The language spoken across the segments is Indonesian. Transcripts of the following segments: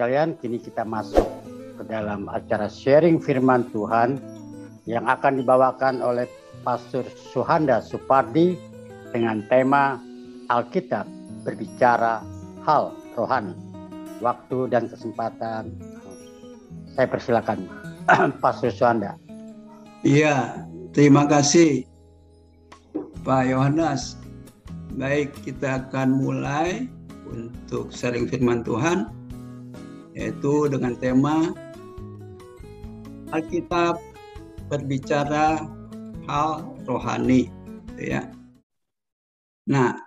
sekalian, kini kita masuk ke dalam acara sharing firman Tuhan yang akan dibawakan oleh Pastor Suhanda Supardi dengan tema Alkitab berbicara hal rohani. Waktu dan kesempatan, saya persilakan Pastor Suhanda. Iya, terima kasih Pak Yohanes. Baik, kita akan mulai untuk sharing firman Tuhan, yaitu dengan tema Alkitab berbicara hal rohani, ya. Nah,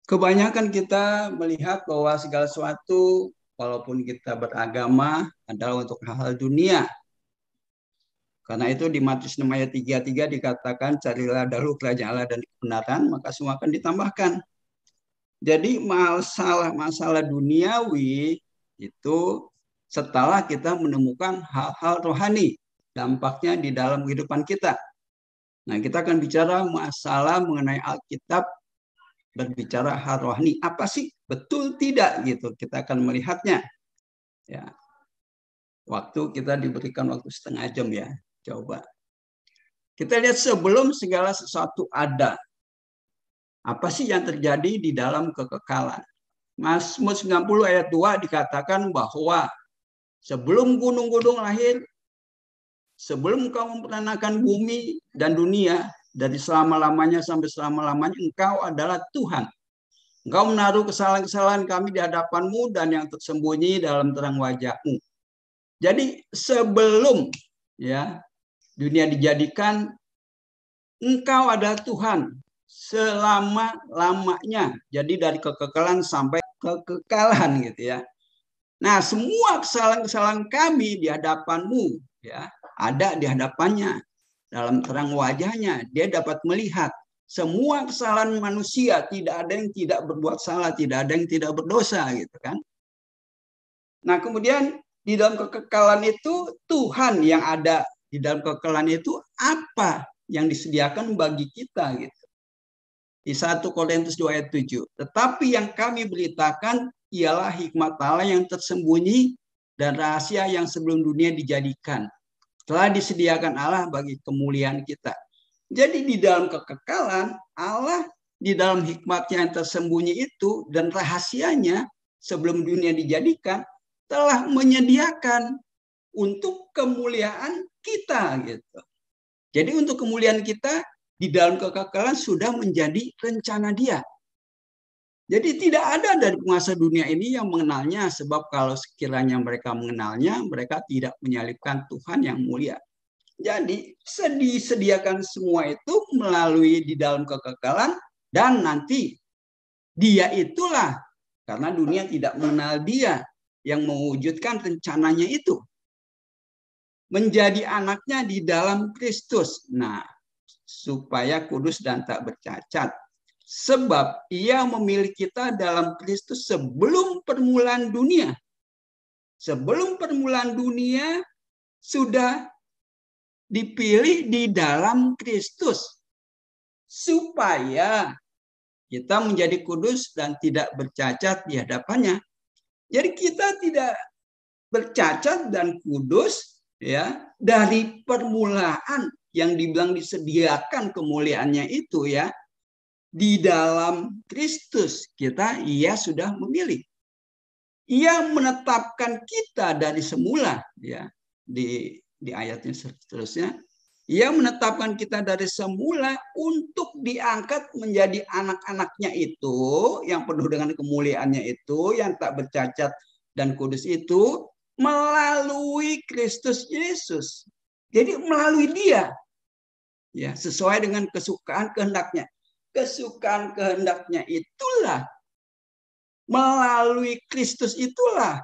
kebanyakan kita melihat bahwa segala sesuatu, walaupun kita beragama, adalah untuk hal-hal dunia. Karena itu di Matius 6 ayat 33 dikatakan, carilah dahulu kerajaan Allah dan kebenaran, maka semua akan ditambahkan. Jadi masalah duniawi itu setelah kita menemukan hal-hal rohani, dampaknya di dalam kehidupan kita. Nah, kita akan bicara masalah mengenai Alkitab berbicara hal rohani. Apa sih? Betul tidak gitu? Kita akan melihatnya. Ya. Waktu kita diberikan waktu setengah jam ya. Coba. Kita lihat sebelum segala sesuatu ada. Apa sih yang terjadi di dalam kekekalan? Mazmur 90 ayat 2 dikatakan bahwa sebelum gunung-gunung lahir, sebelum engkau memperanakan bumi dan dunia, dari selama-lamanya sampai selama-lamanya, engkau adalah Tuhan. Engkau menaruh kesalahan-kesalahan kami di hadapanmu dan yang tersembunyi dalam terang wajahmu. Jadi sebelum ya dunia dijadikan, engkau adalah Tuhan selama-lamanya. Jadi dari kekekalan sampai kekekalan gitu ya. Nah, semua kesalahan-kesalahan kami di hadapanmu ya, ada di hadapannya. Dalam terang wajahnya, dia dapat melihat semua kesalahan manusia, tidak ada yang tidak berbuat salah, tidak ada yang tidak berdosa gitu kan. Nah, kemudian di dalam kekekalan itu Tuhan yang ada di dalam kekekalan itu apa yang disediakan bagi kita gitu. Di 1 Korintus 2 ayat 7. Tetapi yang kami beritakan ialah hikmat Allah yang tersembunyi dan rahasia yang sebelum dunia dijadikan. Telah disediakan Allah bagi kemuliaan kita. Jadi di dalam kekekalan, Allah di dalam hikmatnya yang tersembunyi itu dan rahasianya sebelum dunia dijadikan telah menyediakan untuk kemuliaan kita gitu. Jadi untuk kemuliaan kita di dalam kekekalan sudah menjadi rencana Dia. Jadi tidak ada dari penguasa dunia ini yang mengenalnya, sebab kalau sekiranya mereka mengenalnya, mereka tidak menyalibkan Tuhan yang mulia. Jadi disediakan semua itu melalui di dalam kekekalan, dan nanti Dia itulah, karena dunia tidak mengenal Dia, yang mewujudkan rencananya itu. Menjadi anaknya di dalam Kristus. Nah, supaya kudus dan tak bercacat. Sebab Ia memilih kita dalam Kristus sebelum permulaan dunia. Sebelum permulaan dunia sudah dipilih di dalam Kristus. Supaya kita menjadi kudus dan tidak bercacat di hadapannya. Jadi kita tidak bercacat dan kudus ya dari permulaan yang dibilang disediakan kemuliaannya itu ya. Di dalam Kristus kita Ia sudah memilih. Ia menetapkan kita dari semula ya di ayatnya seterusnya. Ia menetapkan kita dari semula untuk diangkat menjadi anak-anaknya itu yang penuh dengan kemuliaannya itu, yang tak bercacat dan kudus itu melalui Kristus Yesus. Jadi melalui Dia ya, sesuai dengan kesukaan kehendaknya. Kesukaan kehendaknya itulah, melalui Kristus itulah.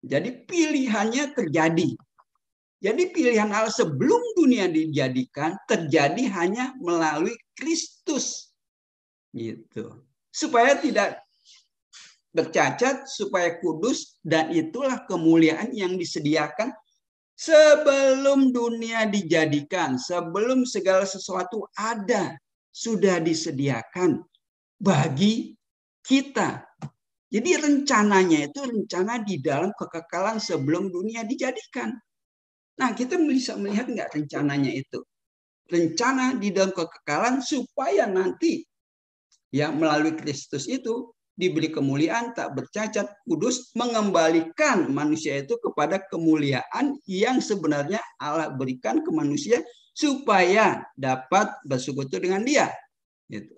Jadi pilihannya terjadi. Jadi pilihan Allah sebelum dunia dijadikan terjadi hanya melalui Kristus. Gitu. Supaya tidak bercacat, supaya kudus, dan itulah kemuliaan yang disediakan sebelum dunia dijadikan, sebelum segala sesuatu ada. Sudah disediakan bagi kita. Jadi rencananya itu rencana di dalam kekekalan sebelum dunia dijadikan. Nah, kita bisa melihat nggak rencananya itu? Rencana di dalam kekekalan supaya nanti ya melalui Kristus itu diberi kemuliaan, tak bercacat, kudus, mengembalikan manusia itu kepada kemuliaan yang sebenarnya Allah berikan ke manusia supaya dapat bersekutu dengan Dia. Gitu.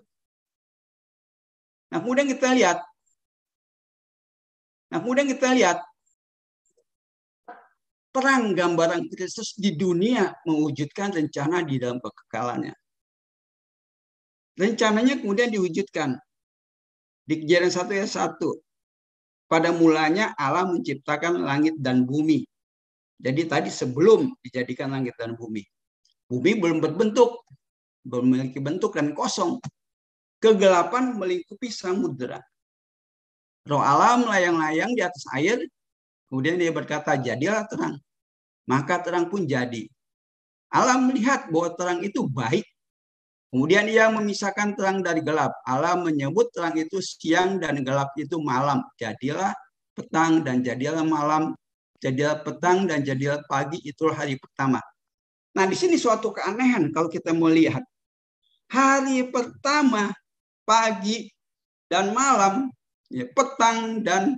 Nah, kemudian kita lihat terang gambaran Kristus di dunia mewujudkan rencana di dalam kekekalannya. Rencananya kemudian diwujudkan di Kejadian 1 ayat 1. Pada mulanya Allah menciptakan langit dan bumi. Jadi tadi sebelum dijadikan langit dan bumi. Bumi belum berbentuk, belum memiliki bentuk dan kosong. Kegelapan melingkupi samudera. Roh Allah melayang-layang di atas air, kemudian dia berkata, jadilah terang. Maka terang pun jadi. Allah melihat bahwa terang itu baik. Kemudian ia memisahkan terang dari gelap. Allah menyebut terang itu siang dan gelap itu malam. Jadilah petang dan jadilah malam. Jadilah petang dan jadilah pagi, itulah hari pertama. Nah, di sini suatu keanehan kalau kita mau lihat. Hari pertama, pagi dan malam, ya, petang dan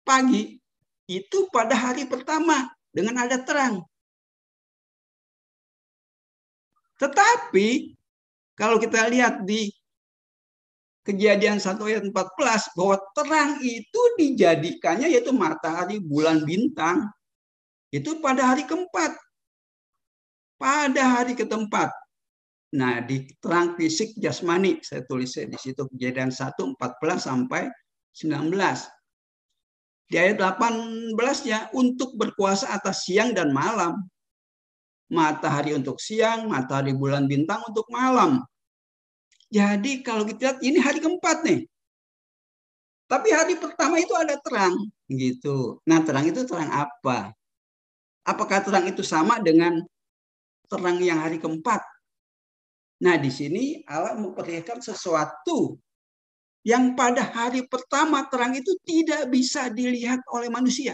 pagi, itu pada hari pertama dengan ada terang. Tetapi kalau kita lihat di Kejadian 1 ayat 14 bahwa terang itu dijadikannya yaitu matahari, bulan, bintang itu pada hari keempat. Pada hari keempat. Nah, di terang fisik jasmani saya tulis di situ Kejadian 1 14 sampai 19. Di ayat 18 ya, untuk berkuasa atas siang dan malam. Matahari untuk siang, matahari, bulan, bintang untuk malam. Jadi kalau kita lihat ini hari keempat nih. Tapi hari pertama itu ada terang gitu. Nah, terang itu terang apa? Apakah terang itu sama dengan terang yang hari keempat? Nah, di sini Allah memperlihatkan sesuatu yang pada hari pertama terang itu tidak bisa dilihat oleh manusia.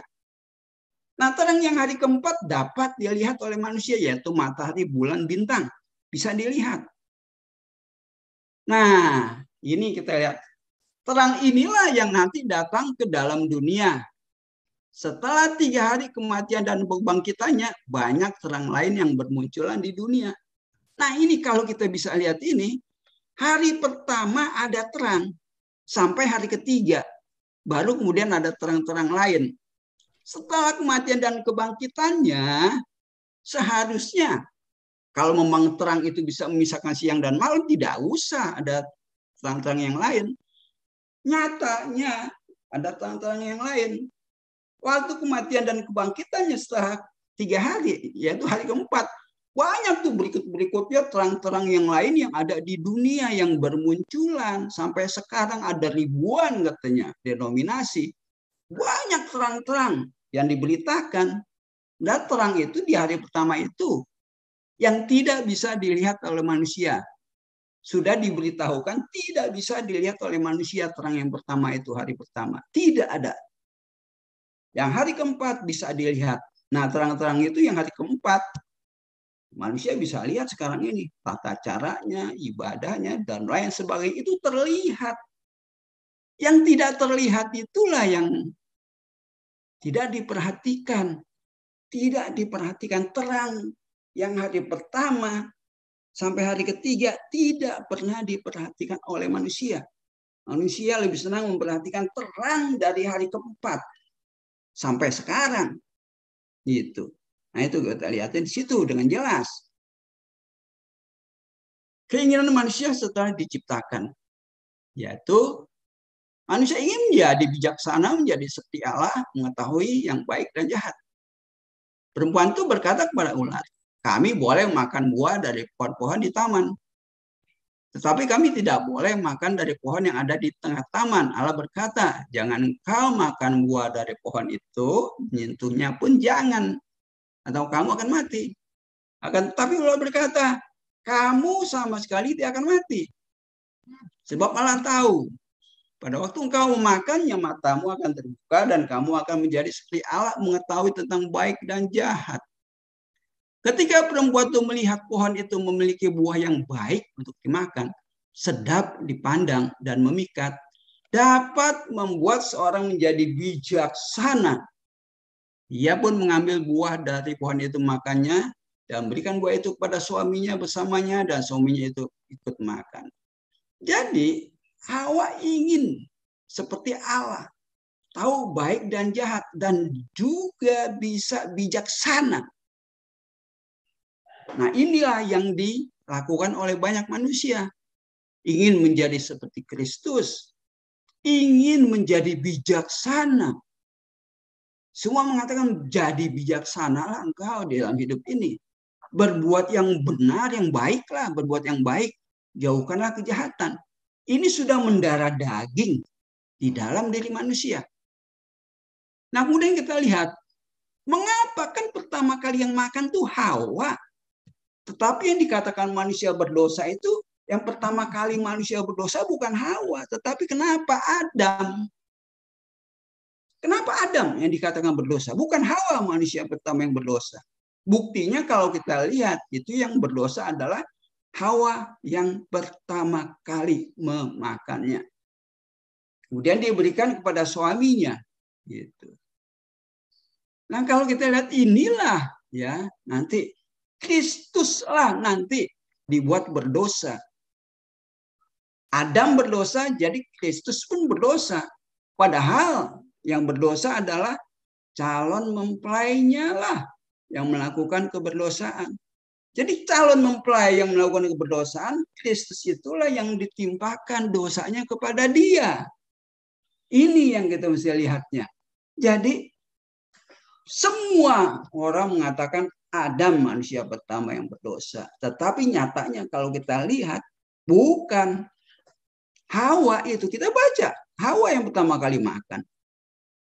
Nah, terang yang hari keempat dapat dilihat oleh manusia, yaitu matahari, bulan, bintang. Bisa dilihat. Nah, ini kita lihat. Terang inilah yang nanti datang ke dalam dunia. Setelah 3 hari kematian dan kebangkitannya, banyak terang lain yang bermunculan di dunia. Nah, ini kalau kita bisa lihat ini, hari pertama ada terang. Sampai hari ketiga. Baru kemudian ada terang-terang lain. Setelah kematian dan kebangkitannya, seharusnya kalau memang terang itu bisa memisahkan siang dan malam, tidak usah ada terang-terang yang lain. Nyatanya ada terang-terang yang lain. Waktu kematian dan kebangkitannya setelah 3 hari, yaitu hari keempat, banyak tuh berikut-berikutnya terang-terang yang lain yang ada di dunia yang bermunculan. Sampai sekarang ada ribuan katanya denominasi. Banyak terang-terang yang diberitakan. Dan terang itu di hari pertama itu yang tidak bisa dilihat oleh manusia. Sudah diberitahukan tidak bisa dilihat oleh manusia terang yang pertama itu hari pertama. Tidak ada. Yang hari keempat bisa dilihat. Nah, terang-terang itu yang hari keempat. Manusia bisa lihat sekarang ini. Tata caranya, ibadahnya, dan lain sebagainya itu terlihat. Yang tidak terlihat itulah yang tidak diperhatikan. Tidak diperhatikan terang yang hari pertama sampai hari ketiga tidak pernah diperhatikan oleh manusia. Manusia lebih senang memperhatikan terang dari hari keempat sampai sekarang. Gitu. Nah, itu kita lihat di situ dengan jelas. Keinginan manusia setelah diciptakan, yaitu manusia ingin menjadi bijaksana, menjadi seperti Allah, mengetahui yang baik dan jahat. Perempuan itu berkata kepada ular, kami boleh makan buah dari pohon-pohon di taman. Tetapi kami tidak boleh makan dari pohon yang ada di tengah taman. Allah berkata, jangan kau makan buah dari pohon itu, menyentuhnya pun jangan. Atau kamu akan mati. Tapi Allah berkata, kamu sama sekali tidak akan mati. Sebab Allah tahu Pada waktu engkau memakannya, matamu akan terbuka dan kamu akan menjadi seperti Allah, mengetahui tentang baik dan jahat. Ketika perempuan itu melihat pohon itu memiliki buah yang baik untuk dimakan, sedap dipandang dan memikat, dapat membuat seorang menjadi bijaksana. Ia pun mengambil buah dari pohon itu makannya dan berikan buah itu kepada suaminya bersamanya, dan suaminya itu ikut makan. Jadi Hawa ingin seperti Allah, tahu baik dan jahat, dan juga bisa bijaksana. Nah, inilah yang dilakukan oleh banyak manusia. Ingin menjadi seperti Kristus, ingin menjadi bijaksana. Semua mengatakan jadi bijaksanalah engkau dalam hidup ini. Berbuat yang benar, yang baiklah, berbuat yang baik, jauhkanlah kejahatan. Ini sudah mendarah daging di dalam diri manusia. Nah, kemudian kita lihat, mengapa kan pertama kali yang makan tuh Hawa. Tetapi yang dikatakan manusia berdosa itu, yang pertama kali manusia berdosa bukan Hawa, tetapi kenapa Adam? Kenapa Adam yang dikatakan berdosa? Bukan Hawa manusia pertama yang berdosa. Buktinya kalau kita lihat, itu yang berdosa adalah Hawa yang pertama kali memakannya. Kemudian diberikan kepada suaminya. Gitu. Nah, kalau kita lihat inilah ya, nanti Kristuslah nanti dibuat berdosa. Adam berdosa, jadi Kristus pun berdosa. Padahal yang berdosa adalah calon mempelainya lah yang melakukan keberdosaan. Jadi calon mempelai yang melakukan keberdosaan, Kristus itulah yang ditimpakan dosanya kepada dia. Ini yang kita mesti lihatnya. Jadi semua orang mengatakan Adam manusia pertama yang berdosa. Tetapi nyatanya kalau kita lihat, bukan. Hawa itu kita baca. Hawa yang pertama kali makan.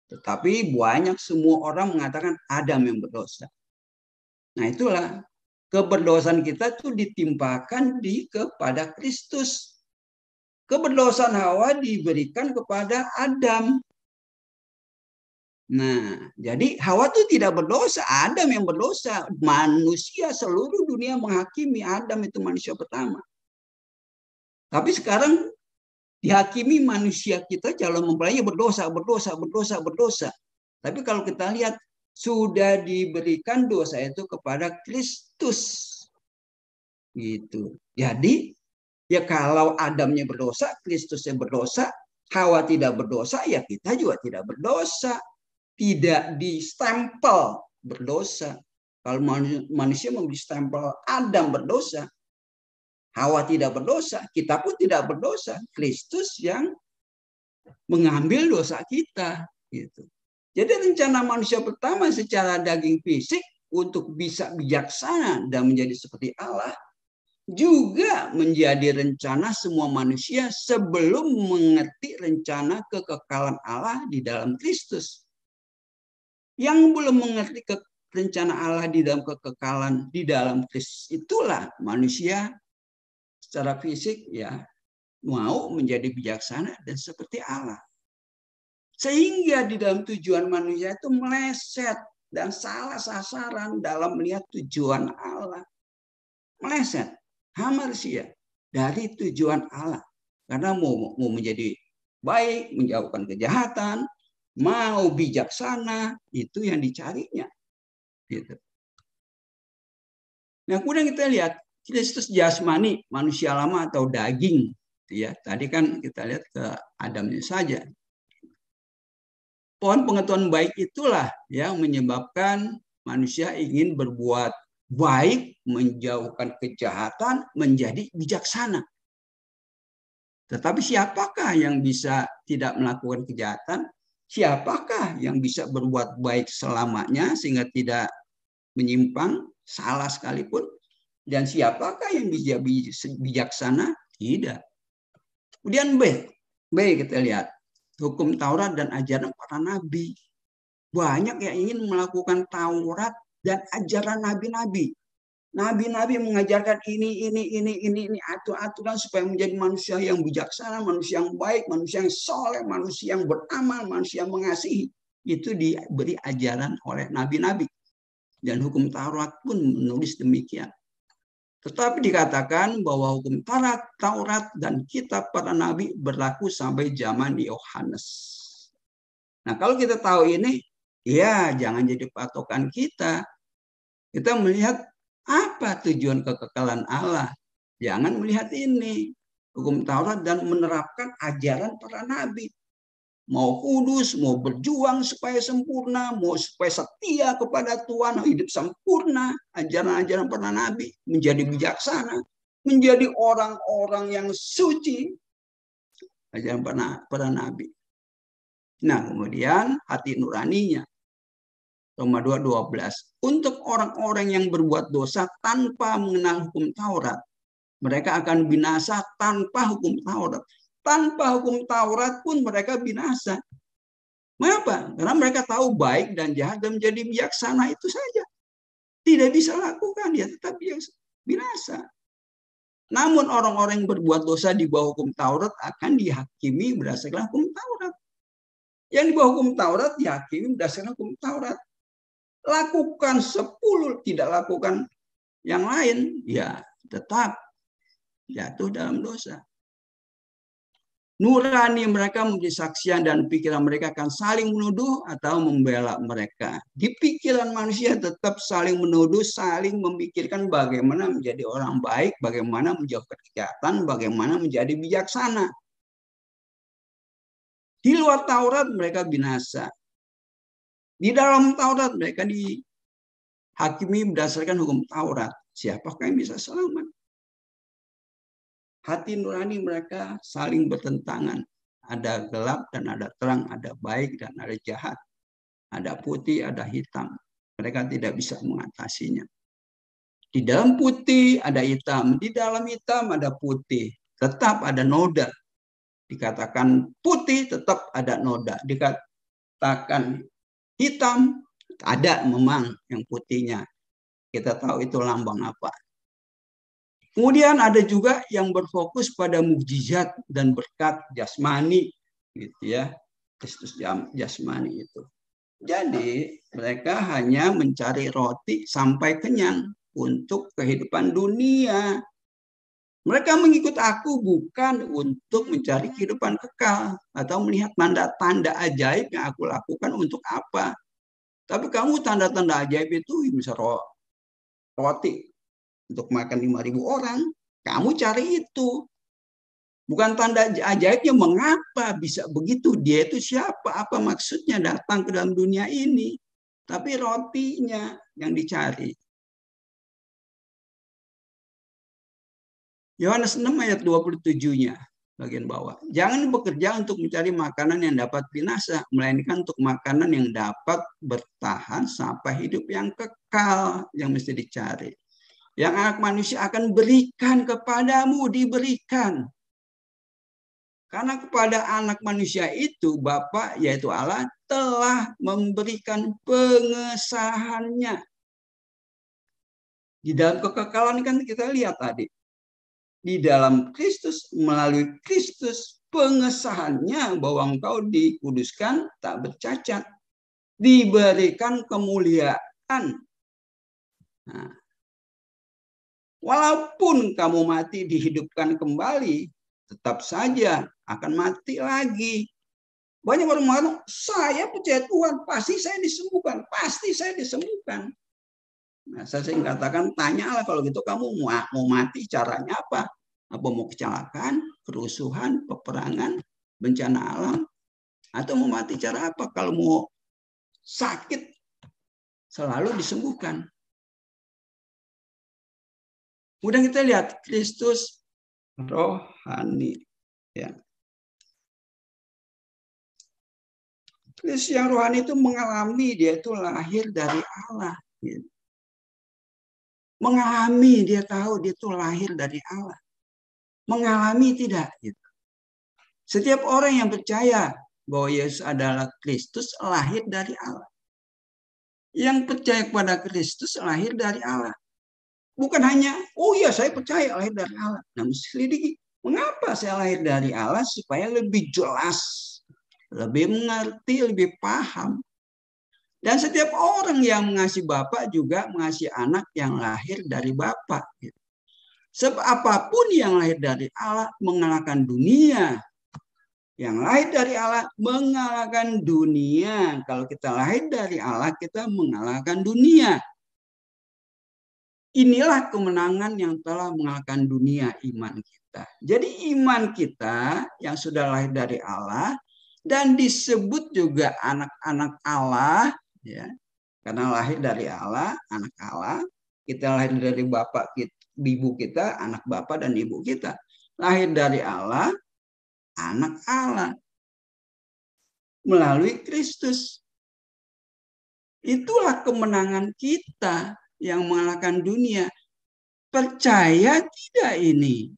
Tetapi banyak semua orang mengatakan Adam yang berdosa. Nah, itulah keberdosaan kita tuh ditimpakan kepada Kristus. Keberdosaan Hawa diberikan kepada Adam. Nah, jadi Hawa itu tidak berdosa, Adam yang berdosa. Manusia seluruh dunia menghakimi Adam itu manusia pertama. Tapi sekarang dihakimi manusia kita calon mempelainya berdosa. Tapi kalau kita lihat sudah diberikan dosa itu kepada Kristus. Gitu. Jadi ya kalau Adamnya berdosa, Kristusnya berdosa, Hawa tidak berdosa, ya kita juga tidak berdosa. Tidak distempel berdosa. Kalau manusia memberi stempel Adam berdosa, Hawa tidak berdosa, kita pun tidak berdosa. Kristus yang mengambil dosa kita. Gitu. Jadi rencana manusia pertama secara daging fisik untuk bisa bijaksana dan menjadi seperti Allah, juga menjadi rencana semua manusia sebelum mengerti rencana kekekalan Allah di dalam Kristus. Yang belum mengerti rencana Allah di dalam kekekalan di dalam Kristus, itulah manusia secara fisik ya mau menjadi bijaksana dan seperti Allah. Sehingga di dalam tujuan manusia itu meleset dan salah sasaran dalam melihat tujuan Allah. Meleset manusia dari tujuan Allah. Karena mau menjadi baik, menjauhkan kejahatan, mau bijaksana, itu yang dicarinya. Gitu. Nah, kemudian kita lihat Kristus jasmani, manusia lama atau daging. Ya, tadi kan kita lihat ke Adamnya saja. Pohon pengetahuan baik itulah yang menyebabkan manusia ingin berbuat baik, menjauhkan kejahatan, menjadi bijaksana. Tetapi siapakah yang bisa tidak melakukan kejahatan? Siapakah yang bisa berbuat baik selamanya sehingga tidak menyimpang, salah sekalipun? Dan siapakah yang bisa bijaksana? Tidak. Kemudian B kita lihat. Hukum Taurat dan ajaran para nabi. Banyak yang ingin melakukan Taurat dan ajaran nabi-nabi. Nabi-nabi mengajarkan ini, aturan supaya menjadi manusia yang bijaksana, manusia yang baik, manusia yang soleh, manusia yang beramal, manusia yang mengasihi. Itu diberi ajaran oleh nabi-nabi. Dan hukum Taurat pun menulis demikian. Tetapi dikatakan bahwa hukum Taurat dan kitab para nabi berlaku sampai zaman Yohanes. Nah, kalau kita tahu ini, ya jangan jadi patokan kita. Kita melihat apa tujuan kekekalan Allah. Jangan melihat ini, hukum Taurat, dan menerapkan ajaran para nabi. Mau kudus, mau berjuang supaya sempurna, mau supaya setia kepada Tuhan, hidup sempurna, ajaran-ajaran para nabi, menjadi bijaksana, menjadi orang-orang yang suci, ajaran para nabi. Nah, kemudian hati nuraninya. Roma 2:12. Untuk orang-orang yang berbuat dosa tanpa mengenal hukum Taurat, mereka akan binasa tanpa hukum Taurat. Tanpa hukum Taurat pun mereka binasa. Mengapa? Karena mereka tahu baik dan jahat dan menjadi bijaksana, itu saja. Tidak bisa lakukan, dia tetap binasa. Namun orang-orang yang berbuat dosa di bawah hukum Taurat akan dihakimi berdasarkan hukum Taurat. Yang di bawah hukum Taurat dihakimi berdasarkan hukum Taurat. Lakukan 10, tidak lakukan yang lain, ya tetap jatuh dalam dosa. Nurani mereka memberi saksian dan pikiran mereka akan saling menuduh atau membela mereka. Di pikiran manusia tetap saling menuduh, saling memikirkan bagaimana menjadi orang baik, bagaimana menjauhkan kejahatan, bagaimana menjadi bijaksana. Di luar Taurat mereka binasa. Di dalam Taurat mereka dihakimi berdasarkan hukum Taurat. Siapakah yang bisa selamat? Hati nurani mereka saling bertentangan. Ada gelap dan ada terang, ada baik dan ada jahat. Ada putih, ada hitam. Mereka tidak bisa mengatasinya. Di dalam putih ada hitam, di dalam hitam ada putih. Tetap ada noda. Dikatakan putih, tetap ada noda. Dikatakan hitam, ada memang yang putihnya. Kita tahu itu lambang apa. Kemudian ada juga yang berfokus pada mukjizat dan berkat jasmani, gitu ya. Kristus jasmani itu. Jadi mereka hanya mencari roti sampai kenyang untuk kehidupan dunia. Mereka mengikut aku bukan untuk mencari kehidupan kekal atau melihat tanda-tanda ajaib yang aku lakukan untuk apa. Tapi kamu tanda-tanda ajaib itu bisa roti untuk makan 5.000 orang. Kamu cari itu. Bukan tanda ajaibnya, mengapa bisa begitu. Dia itu siapa? Apa maksudnya datang ke dalam dunia ini? Tapi rotinya yang dicari. Yohanes 6 ayat 27-nya. Bagian bawah. Jangan bekerja untuk mencari makanan yang dapat binasa, melainkan untuk makanan yang dapat bertahan sampai hidup yang kekal yang mesti dicari. Yang anak manusia akan berikan kepadamu, diberikan. Karena kepada anak manusia itu Bapa yaitu Allah telah memberikan pengesahannya. Di dalam kekekalan kan kita lihat tadi. Di dalam Kristus, melalui Kristus, pengesahannya bahwa engkau dikuduskan, tak bercacat, diberikan kemuliaan. Nah, walaupun kamu mati dihidupkan kembali, tetap saja akan mati lagi. Banyak orang mengatakan, saya percaya Tuhan, pasti saya disembuhkan, pasti saya disembuhkan. Nah, saya sering katakan, tanyalah kalau gitu kamu mau mati caranya apa? Apa mau kecelakaan, kerusuhan, peperangan, bencana alam? Atau mau mati cara apa? Kalau mau sakit, selalu disembuhkan. Kemudian kita lihat Kristus rohani. Ya. Kristus yang rohani itu mengalami, dia itu lahir dari Allah. Ya. Mengalami, dia tahu dia itu lahir dari Allah. Mengalami tidak. Gitu. Setiap orang yang percaya bahwa Yesus adalah Kristus lahir dari Allah. Yang percaya kepada Kristus lahir dari Allah. Bukan hanya, oh iya saya percaya lahir dari Allah. Nah, mesti selidiki, mengapa saya lahir dari Allah supaya lebih jelas, lebih mengerti, lebih paham. Dan setiap orang yang mengasihi Bapa juga mengasihi anak yang lahir dari Bapa. Sebab apapun yang lahir dari Allah mengalahkan dunia. Yang lahir dari Allah mengalahkan dunia. Kalau kita lahir dari Allah, kita mengalahkan dunia. Inilah kemenangan yang telah mengalahkan dunia, iman kita. Jadi iman kita yang sudah lahir dari Allah dan disebut juga anak-anak Allah, ya, karena lahir dari Allah, anak Allah. Kita lahir dari bapak kita, ibu kita, anak bapak dan ibu kita. Lahir dari Allah, anak Allah melalui Kristus. Itulah kemenangan kita yang mengalahkan dunia. Percaya tidak ini?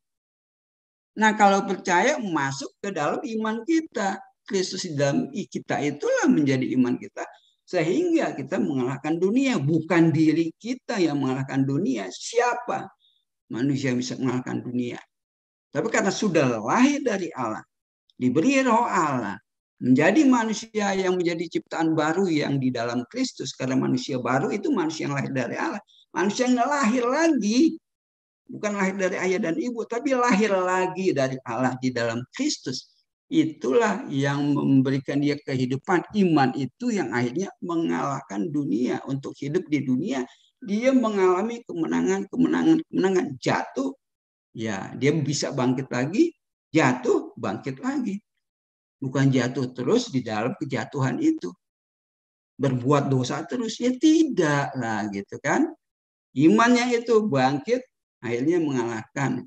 Nah, kalau percaya masuk ke dalam iman kita. Kristus di dalam kita itulah menjadi iman kita. Sehingga kita mengalahkan dunia. Bukan diri kita yang mengalahkan dunia. Siapa manusia yang bisa mengalahkan dunia? Tapi karena sudah lahir dari Allah, diberi roh Allah, menjadi manusia yang menjadi ciptaan baru yang di dalam Kristus. Karena manusia baru itu manusia yang lahir dari Allah. Manusia yang lahir lagi. Bukan lahir dari ayah dan ibu, tapi lahir lagi dari Allah di dalam Kristus. Itulah yang memberikan dia kehidupan. Iman itu yang akhirnya mengalahkan dunia. Untuk hidup di dunia, dia mengalami kemenangan. Jatuh, ya dia bisa bangkit lagi. Jatuh, bangkit lagi. Bukan jatuh terus di dalam kejatuhan itu. Berbuat dosa terus. Ya tidak lah gitu kan. Imannya itu bangkit, akhirnya mengalahkan.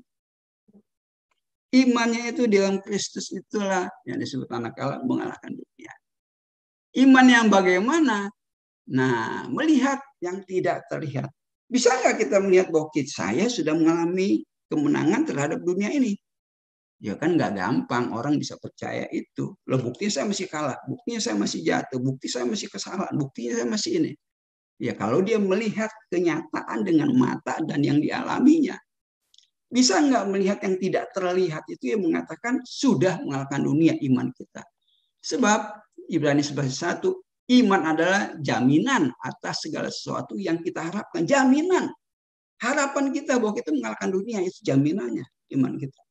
Imannya itu di dalam Kristus itulah yang disebut anak Allah mengalahkan dunia. Iman yang bagaimana? Nah, melihat yang tidak terlihat. Bisa nggak kita melihat bahwa saya sudah mengalami kemenangan terhadap dunia ini? Ya kan nggak gampang orang bisa percaya itu. Loh, buktinya saya masih kalah, buktinya saya masih jatuh, bukti saya masih kesalahan, buktinya saya masih ini. Ya kalau dia melihat kenyataan dengan mata dan yang dialaminya. Bisa nggak melihat yang tidak terlihat itu yang mengatakan sudah mengalahkan dunia iman kita. Sebab Ibrani 11:1, iman adalah jaminan atas segala sesuatu yang kita harapkan. Jaminan. Harapan kita bahwa kita mengalahkan dunia itu jaminannya iman kita.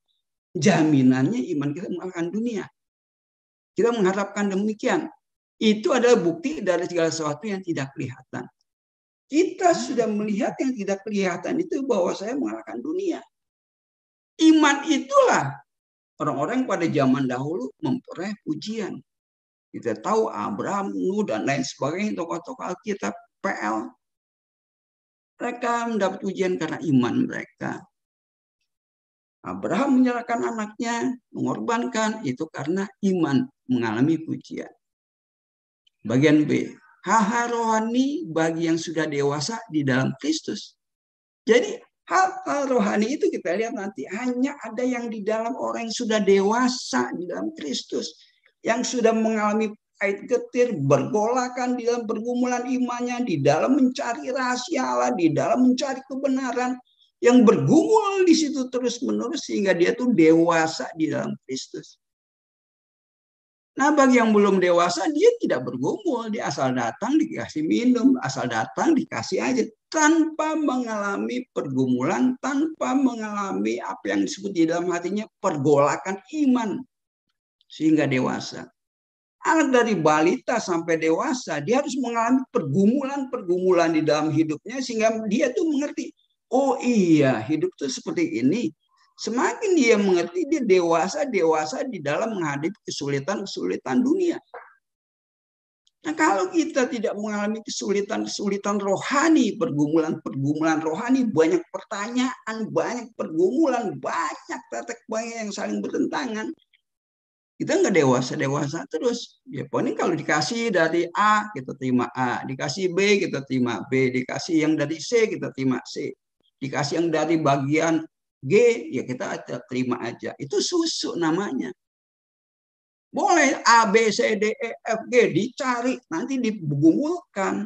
Jaminannya iman kita mengalahkan dunia. Kita mengharapkan demikian. Itu adalah bukti dari segala sesuatu yang tidak kelihatan. Kita sudah melihat yang tidak kelihatan itu bahwa saya mengalahkan dunia. Iman itulah orang-orang pada zaman dahulu memperoleh pujian. Kita tahu Abraham, Nuh, dan lain sebagainya, tokoh-tokoh Alkitab, PL. Mereka mendapat pujian karena iman mereka. Abraham menyerahkan anaknya, mengorbankan, itu karena iman mengalami pujian. Bagian B, hal-hal rohani bagi yang sudah dewasa di dalam Kristus. Jadi hal-hal rohani itu kita lihat nanti hanya ada yang di dalam orang yang sudah dewasa di dalam Kristus. Yang sudah mengalami pahit getir, bergolakan di dalam pergumulan imannya, di dalam mencari rahasia Allah, di dalam mencari kebenaran. Yang bergumul di situ terus-menerus sehingga dia tuh dewasa di dalam Kristus. Nah, bagi yang belum dewasa, dia tidak bergumul. Dia asal datang dikasih minum, asal datang dikasih aja. Tanpa mengalami pergumulan, tanpa mengalami apa yang disebut di dalam hatinya pergolakan iman. Sehingga dewasa. Anak dari balita sampai dewasa, dia harus mengalami pergumulan-pergumulan di dalam hidupnya. Sehingga dia tuh mengerti, oh iya, hidup tuh seperti ini. Semakin dia mengerti, dia dewasa di dalam menghadapi kesulitan-kesulitan dunia. Nah, kalau kita tidak mengalami kesulitan-kesulitan rohani, pergumulan-pergumulan rohani, banyak pertanyaan, banyak pergumulan, banyak tetek banyak yang saling bertentangan, kita nggak dewasa terus. Ya, pokoknya kalau dikasih dari A, kita terima A. Dikasih B, kita terima B. Dikasih yang dari C, kita terima C. Dikasih yang dari bagian G, ya kita terima aja. Itu susu namanya. Boleh A, B, C, D, E, F, G dicari, nanti digumulkan.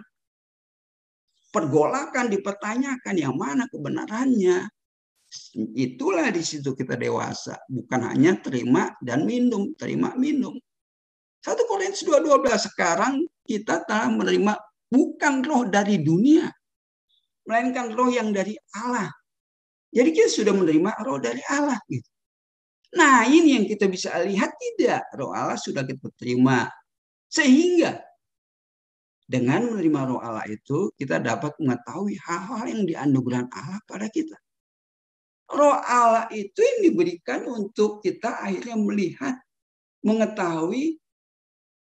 dipergolakan, dipertanyakan yang mana kebenarannya. Itulah di situ kita dewasa, bukan hanya terima dan minum, terima minum. 1 Korintus 2:12, sekarang kita telah menerima bukan roh dari dunia, melainkan roh yang dari Allah. Jadi kita sudah menerima roh dari Allah. Gitu. Nah ini yang kita bisa lihat, tidak, roh Allah sudah kita terima. Sehingga dengan menerima roh Allah itu kita dapat mengetahui hal-hal yang dianugerahkan Allah pada kita. Roh Allah itu yang diberikan untuk kita akhirnya melihat, mengetahui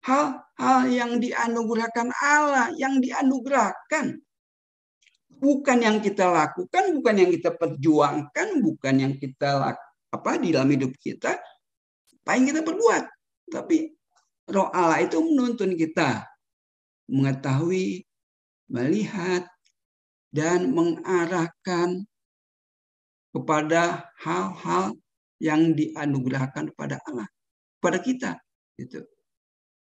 hal-hal yang dianugerahkan Allah, yang dianugerahkan. Bukan yang kita lakukan, bukan yang kita perjuangkan, bukan yang kita di dalam hidup kita, apa yang kita perbuat. Tapi roh Allah itu menuntun kita mengetahui, melihat, dan mengarahkan kepada hal-hal yang dianugerahkan kepada Allah, kepada kita. Gitu.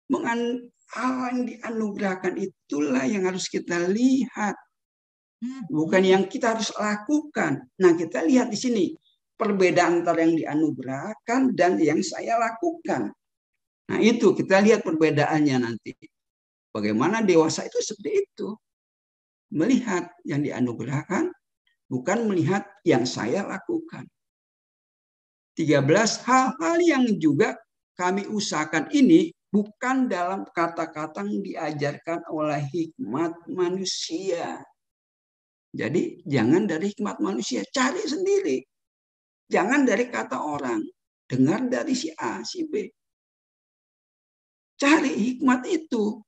Hal yang dianugerahkan itulah yang harus kita lihat, bukan yang kita harus lakukan. Nah, kita lihat di sini perbedaan antara yang dianugerahkan dan yang saya lakukan. Nah, itu kita lihat perbedaannya nanti. Bagaimana dewasa itu seperti itu. Melihat yang dianugerahkan, bukan melihat yang saya lakukan. 13, hal-hal yang juga kami usahakan ini bukan dalam kata-kata yang diajarkan oleh hikmat manusia. Jadi jangan dari hikmat manusia, cari sendiri. Jangan dari kata orang, dengar dari si A, si B. Cari hikmat itu.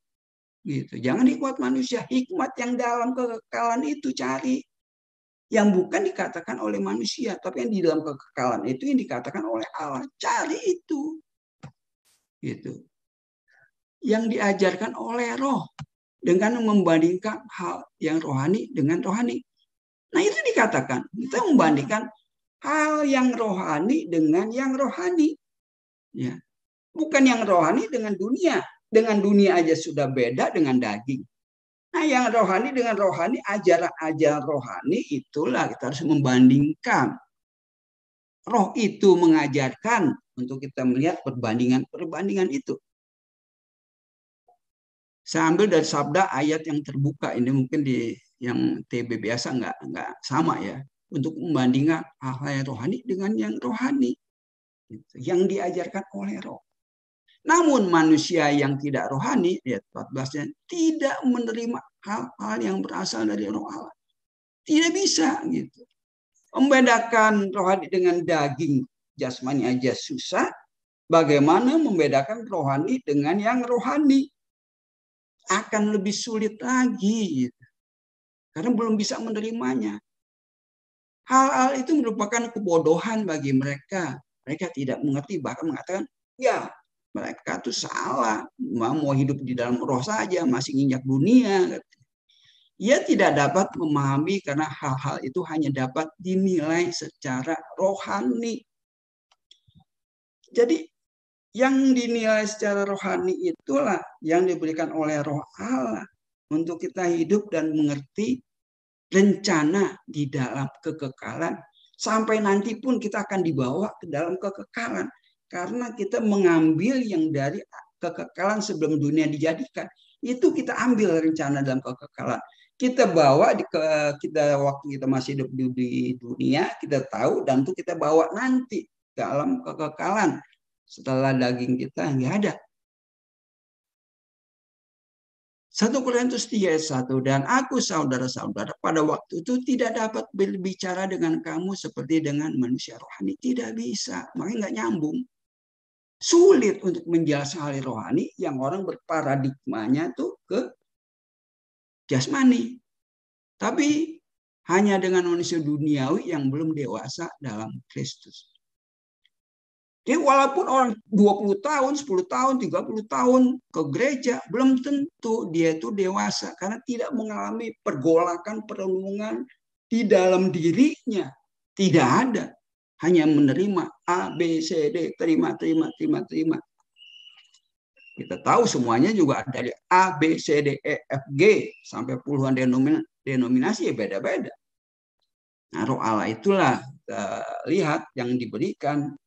Gitu. Jangan hikmat manusia, hikmat yang dalam kekekalan itu cari. Yang bukan dikatakan oleh manusia, tapi yang di dalam kekekalan itu yang dikatakan oleh Allah. Cari itu. Gitu. Yang diajarkan oleh roh dengan membandingkan hal yang rohani dengan rohani. Nah, itu dikatakan. Kita membandingkan hal yang rohani dengan yang rohani. Ya. Bukan yang rohani dengan dunia. Dengan dunia aja sudah beda dengan daging. Nah, yang rohani dengan rohani, ajaran-ajaran rohani, itulah kita harus membandingkan. Roh itu mengajarkan untuk kita melihat perbandingan itu. Saya ambil dari sabda ayat yang terbuka. Ini mungkin di yang TB biasa nggak sama ya. Untuk membandingkan hal-hal yang rohani dengan yang rohani. Yang diajarkan oleh roh. Namun manusia yang tidak rohani, ayat 14-nya, tidak menerima hal-hal yang berasal dari roh Allah. Tidak bisa gitu. Membedakan rohani dengan daging jasmani aja susah. Bagaimana membedakan rohani dengan yang rohani? Akan lebih sulit lagi. Gitu. Karena belum bisa menerimanya. Hal-hal itu merupakan kebodohan bagi mereka. Mereka tidak mengerti, bahkan mengatakan, ya, mereka tuh salah, mau hidup di dalam roh saja, masih nginjak dunia. Ia tidak dapat memahami karena hal-hal itu hanya dapat dinilai secara rohani. Jadi yang dinilai secara rohani itulah yang diberikan oleh roh Allah untuk kita hidup dan mengerti rencana di dalam kekekalan. Sampai nanti pun kita akan dibawa ke dalam kekekalan. Karena kita mengambil yang dari kekekalan sebelum dunia dijadikan. Itu kita ambil rencana dalam kekekalan. Kita bawa kita waktu kita masih hidup di dunia, kita tahu, dan itu kita bawa nanti dalam kekekalan. Setelah daging kita nggak ada. 1 Korintus 3:1, dan aku saudara-saudara pada waktu itu tidak dapat berbicara dengan kamu seperti dengan manusia rohani. Tidak bisa, makanya nggak nyambung. Sulit untuk menjelaskan hal rohani yang orang berparadigmanya tuh ke jasmani. Tapi hanya dengan manusia duniawi yang belum dewasa dalam Kristus. Jadi walaupun orang 20 tahun, 10 tahun, 30 tahun ke gereja, belum tentu dia itu dewasa. Karena tidak mengalami pergolakan, perenungan di dalam dirinya. Tidak ada. Hanya menerima A, B, C, D, terima. Kita tahu semuanya juga dari A, B, C, D, E, F, G sampai puluhan denominasi beda-beda. Nah, roh Allah itulah lihat yang diberikan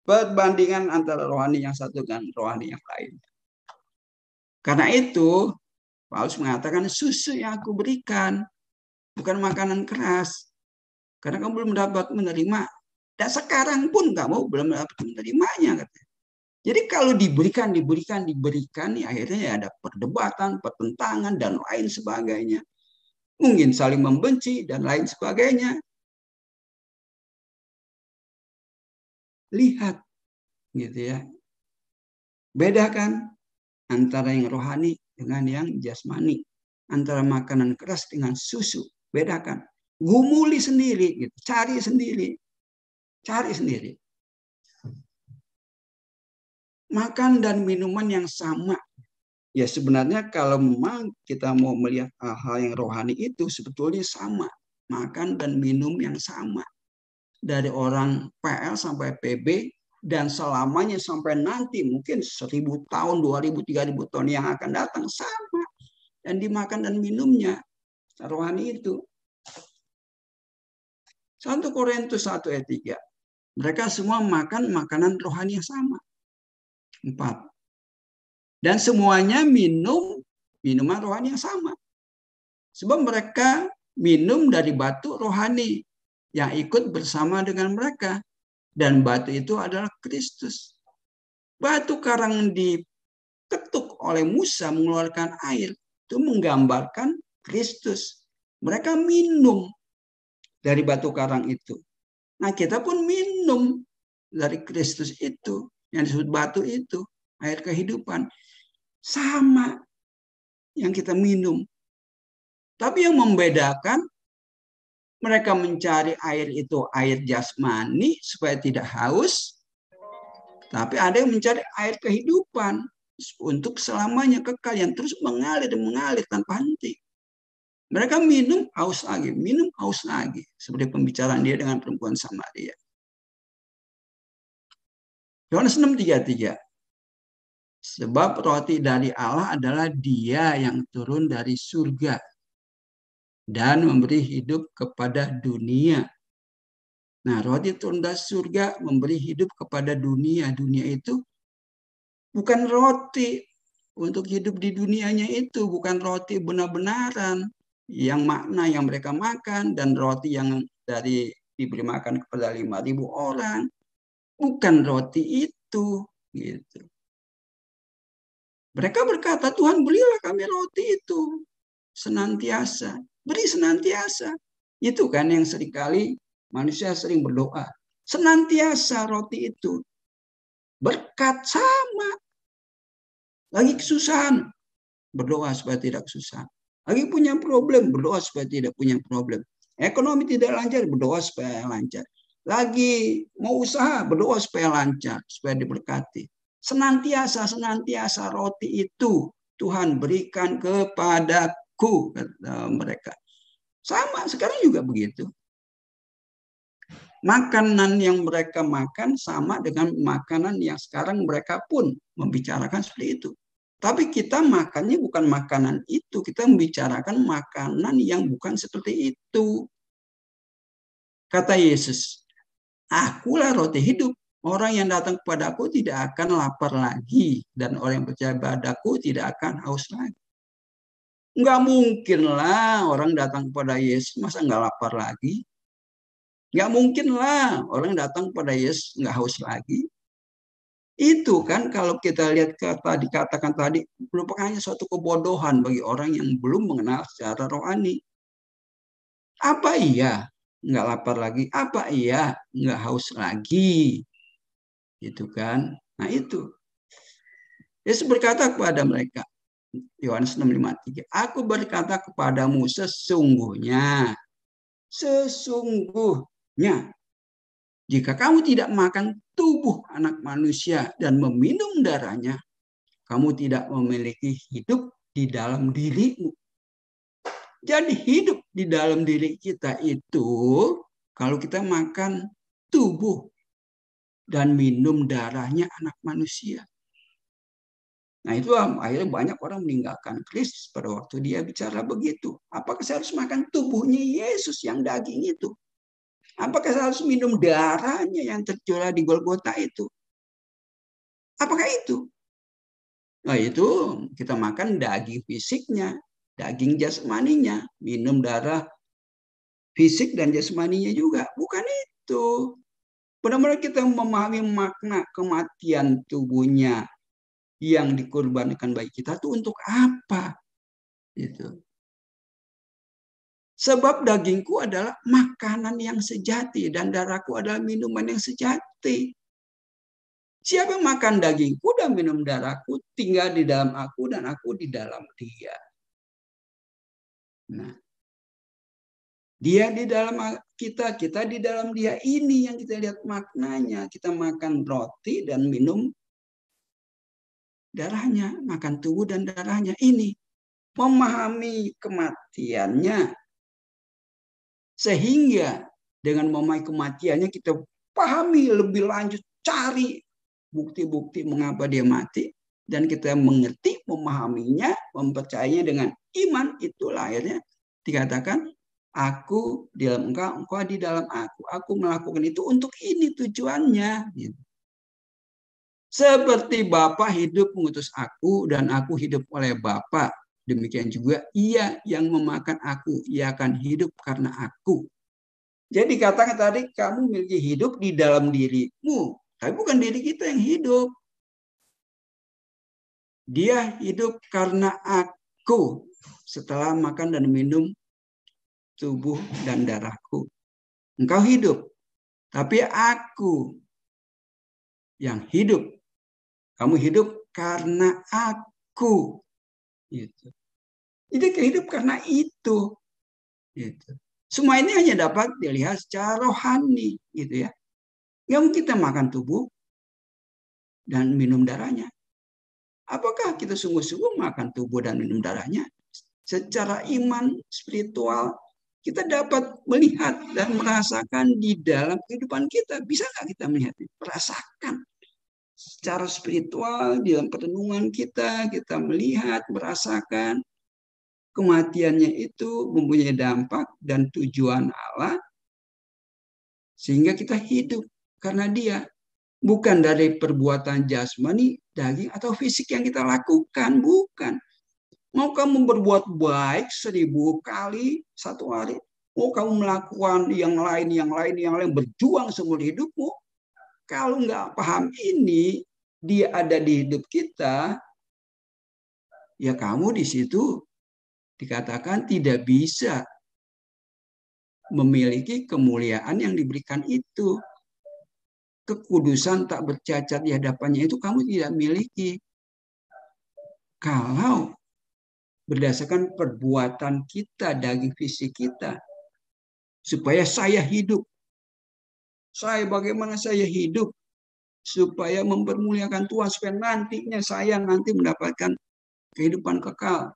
perbandingan antara rohani yang satu dengan rohani yang lain. Karena itu Paulus mengatakan susu yang aku berikan bukan makanan keras. Karena kamu belum dapat menerima. Dan sekarang pun kamu belum dapat menerimanya. Katanya. Jadi kalau diberikan, ya akhirnya ya ada perdebatan, pertentangan, dan lain sebagainya. Mungkin saling membenci, dan lain sebagainya. Lihat, gitu ya. Bedakan antara yang rohani dengan yang jasmani. Antara makanan keras dengan susu. Bedakan. Gumuli sendiri, gitu. Cari sendiri. Makan dan minuman yang sama. Ya sebenarnya kalau memang kita mau melihat hal yang rohani itu sebetulnya sama. Makan dan minum yang sama. Dari orang PL sampai PB dan selamanya sampai nanti mungkin 1000 tahun, 2000, 3000 tahun yang akan datang sama. Dan dimakan dan minumnya rohani itu. 1 Korintus 1 ayat 3. Mereka semua makan makanan rohani yang sama. 4. Dan semuanya minum minuman rohani yang sama. Sebab mereka minum dari batu rohani yang ikut bersama dengan mereka. Dan batu itu adalah Kristus. Batu karang diketuk oleh Musa mengeluarkan air. Itu menggambarkan Kristus. Mereka minum dari batu karang itu. Nah kita pun minum dari Kristus itu. Yang disebut batu itu. Air kehidupan. Sama yang kita minum. Tapi yang membedakan, mereka mencari air itu air jasmani supaya tidak haus. Tapi ada yang mencari air kehidupan untuk selamanya kekal yang terus mengalir dan mengalir tanpa henti. Mereka minum haus lagi. Seperti pembicaraan dia dengan perempuan Samaria. Yohanes 6:33. Sebab roti dari Allah adalah Dia yang turun dari surga dan memberi hidup kepada dunia. Nah, roti turun dari surga memberi hidup kepada dunia. Dunia itu bukan roti untuk hidup di dunianya itu, bukan roti benar-benaran yang makna yang mereka makan dan roti yang dari diberi makan kepada 5.000 orang. Bukan roti itu, gitu. Mereka berkata, Tuhan belilah kami roti itu senantiasa. Beri senantiasa. Itu kan yang seringkali manusia sering berdoa. Senantiasa roti itu. Berkat sama. Lagi kesusahan. Berdoa supaya tidak kesusahan. Lagi punya problem. Berdoa supaya tidak punya problem. Ekonomi tidak lancar. Berdoa supaya lancar. Lagi mau usaha. Berdoa supaya lancar. Supaya diberkati. Senantiasa roti itu Tuhan berikan kepadaku, kata mereka. Sama, sekarang juga begitu. Makanan yang mereka makan sama dengan makanan yang sekarang mereka pun membicarakan seperti itu. Tapi kita makannya bukan makanan itu, kita membicarakan makanan yang bukan seperti itu. Kata Yesus, akulah roti hidup. Orang yang datang kepadaku tidak akan lapar lagi. Dan orang yang percaya padaku tidak akan haus lagi. Nggak mungkin lah orang datang kepada Yesus, masa nggak lapar lagi? Nggak mungkin lah orang datang kepada Yesus nggak haus lagi. Itu kan kalau kita lihat dikatakan tadi, merupakan hanya suatu kebodohan bagi orang yang belum mengenal secara rohani. Apa iya nggak lapar lagi? Apa iya nggak haus lagi? Gitu kan. Nah itu. Yesus berkata kepada mereka. Yohanes 6:53. Aku berkata kepadamu sesungguhnya. Jika kamu tidak makan tubuh anak manusia dan meminum darahnya. Kamu tidak memiliki hidup di dalam dirimu. Jadi hidup di dalam diri kita itu. Kalau kita makan tubuh dan minum darahnya anak manusia. Nah itu akhirnya banyak orang meninggalkan Kristus pada waktu dia bicara begitu. Apakah saya harus makan tubuhnya Yesus yang daging itu? Apakah saya harus minum darahnya yang tercurah di Golgota itu? Apakah itu? Nah itu kita makan daging fisiknya, daging jasmaninya, minum darah fisik dan jasmaninya juga. Bukan itu. Benar-benar kita memahami makna kematian tubuhnya yang dikorbankan bagi kita itu untuk apa? Gitu. Sebab dagingku adalah makanan yang sejati dan darahku adalah minuman yang sejati. Siapa yang makan dagingku dan minum darahku tinggal di dalam aku dan aku di dalam dia. Nah, dia di dalam kita, kita di dalam dia. Ini yang kita lihat maknanya. Kita makan roti dan minum darahnya, makan tubuh dan darahnya. Ini memahami kematiannya. Sehingga dengan memahami kematiannya kita pahami lebih lanjut, cari bukti-bukti mengapa dia mati, dan kita mengerti, memahaminya, mempercayainya dengan iman. Itulah akhirnya dikatakan, aku di dalam engkau, engkau di dalam aku. Aku melakukan itu untuk ini tujuannya. Seperti Bapa hidup mengutus aku dan aku hidup oleh Bapa, demikian juga ia yang memakan aku, ia akan hidup karena aku. Jadi katakan tadi, kamu memiliki hidup di dalam dirimu, tapi bukan diri kita yang hidup. Dia hidup karena aku setelah makan dan minum tubuh dan darahku. Engkau hidup, tapi aku yang hidup. Kamu hidup karena aku. Gitu. Jadi hidup karena itu. Gitu. Semua ini hanya dapat dilihat secara rohani, gitu ya. Yang kita makan tubuh dan minum darahnya. Apakah kita sungguh-sungguh makan tubuh dan minum darahnya? Secara iman spiritual kita dapat melihat dan merasakan di dalam kehidupan kita. Bisa nggak kita melihat, merasakan secara spiritual di dalam perenungan kita melihat, merasakan kematiannya itu mempunyai dampak dan tujuan Allah, sehingga kita hidup karena dia. Bukan dari perbuatan jasmani, daging, atau fisik yang kita lakukan. Bukan. Mau kamu berbuat baik 1000 kali satu hari, mau kamu melakukan yang lain, berjuang seumur hidupmu, kalau nggak paham ini, dia ada di hidup kita, ya kamu di situ dikatakan tidak bisa memiliki kemuliaan yang diberikan itu. Kekudusan tak bercacat di hadapannya itu kamu tidak miliki. Kalau berdasarkan perbuatan kita, daging fisik kita, supaya saya hidup. Bagaimana saya hidup? Supaya mempermuliakan Tuhan, supaya nantinya saya mendapatkan kehidupan kekal.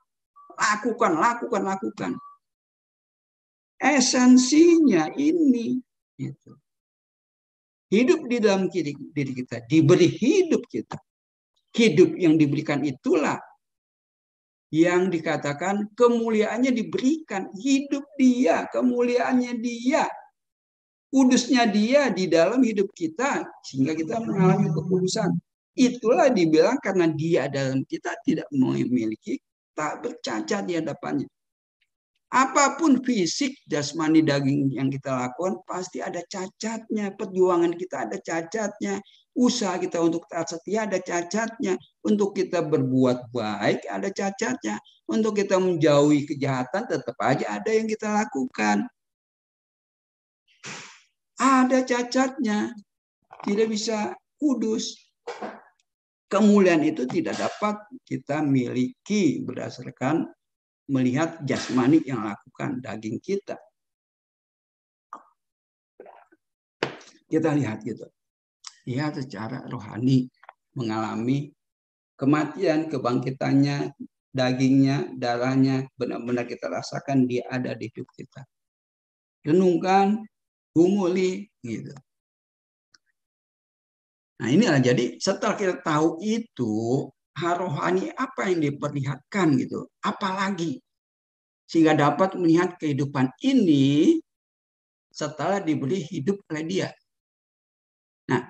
Lakukan. Esensinya ini. Gitu. Hidup di dalam diri kita, diberi hidup kita. Hidup yang diberikan itulah yang dikatakan kemuliaannya diberikan. Hidup dia, kemuliaannya dia, kudusnya dia di dalam hidup kita, sehingga kita mengalami kekudusan. Itulah dibilang karena dia dalam kita tidak memiliki, tak bercacat di hadapannya. Apapun fisik, jasmani, daging yang kita lakukan, pasti ada cacatnya. Perjuangan kita ada cacatnya. Usaha kita untuk taat setia ada cacatnya. Untuk kita berbuat baik ada cacatnya. Untuk kita menjauhi kejahatan tetap aja ada yang kita lakukan. Ada cacatnya. Tidak bisa kudus. Kemuliaan itu tidak dapat kita miliki berdasarkan melihat jasmani yang lakukan daging kita. Kita lihat gitu. Dia secara rohani mengalami kematian, kebangkitannya, dagingnya, darahnya, benar-benar kita rasakan dia ada di hidup kita. Renungkan, gumuli, gitu. Nah inilah, jadi setelah kita tahu itu, hal rohani apa yang diperlihatkan gitu, apalagi sehingga dapat melihat kehidupan ini setelah diberi hidup oleh Dia. Nah,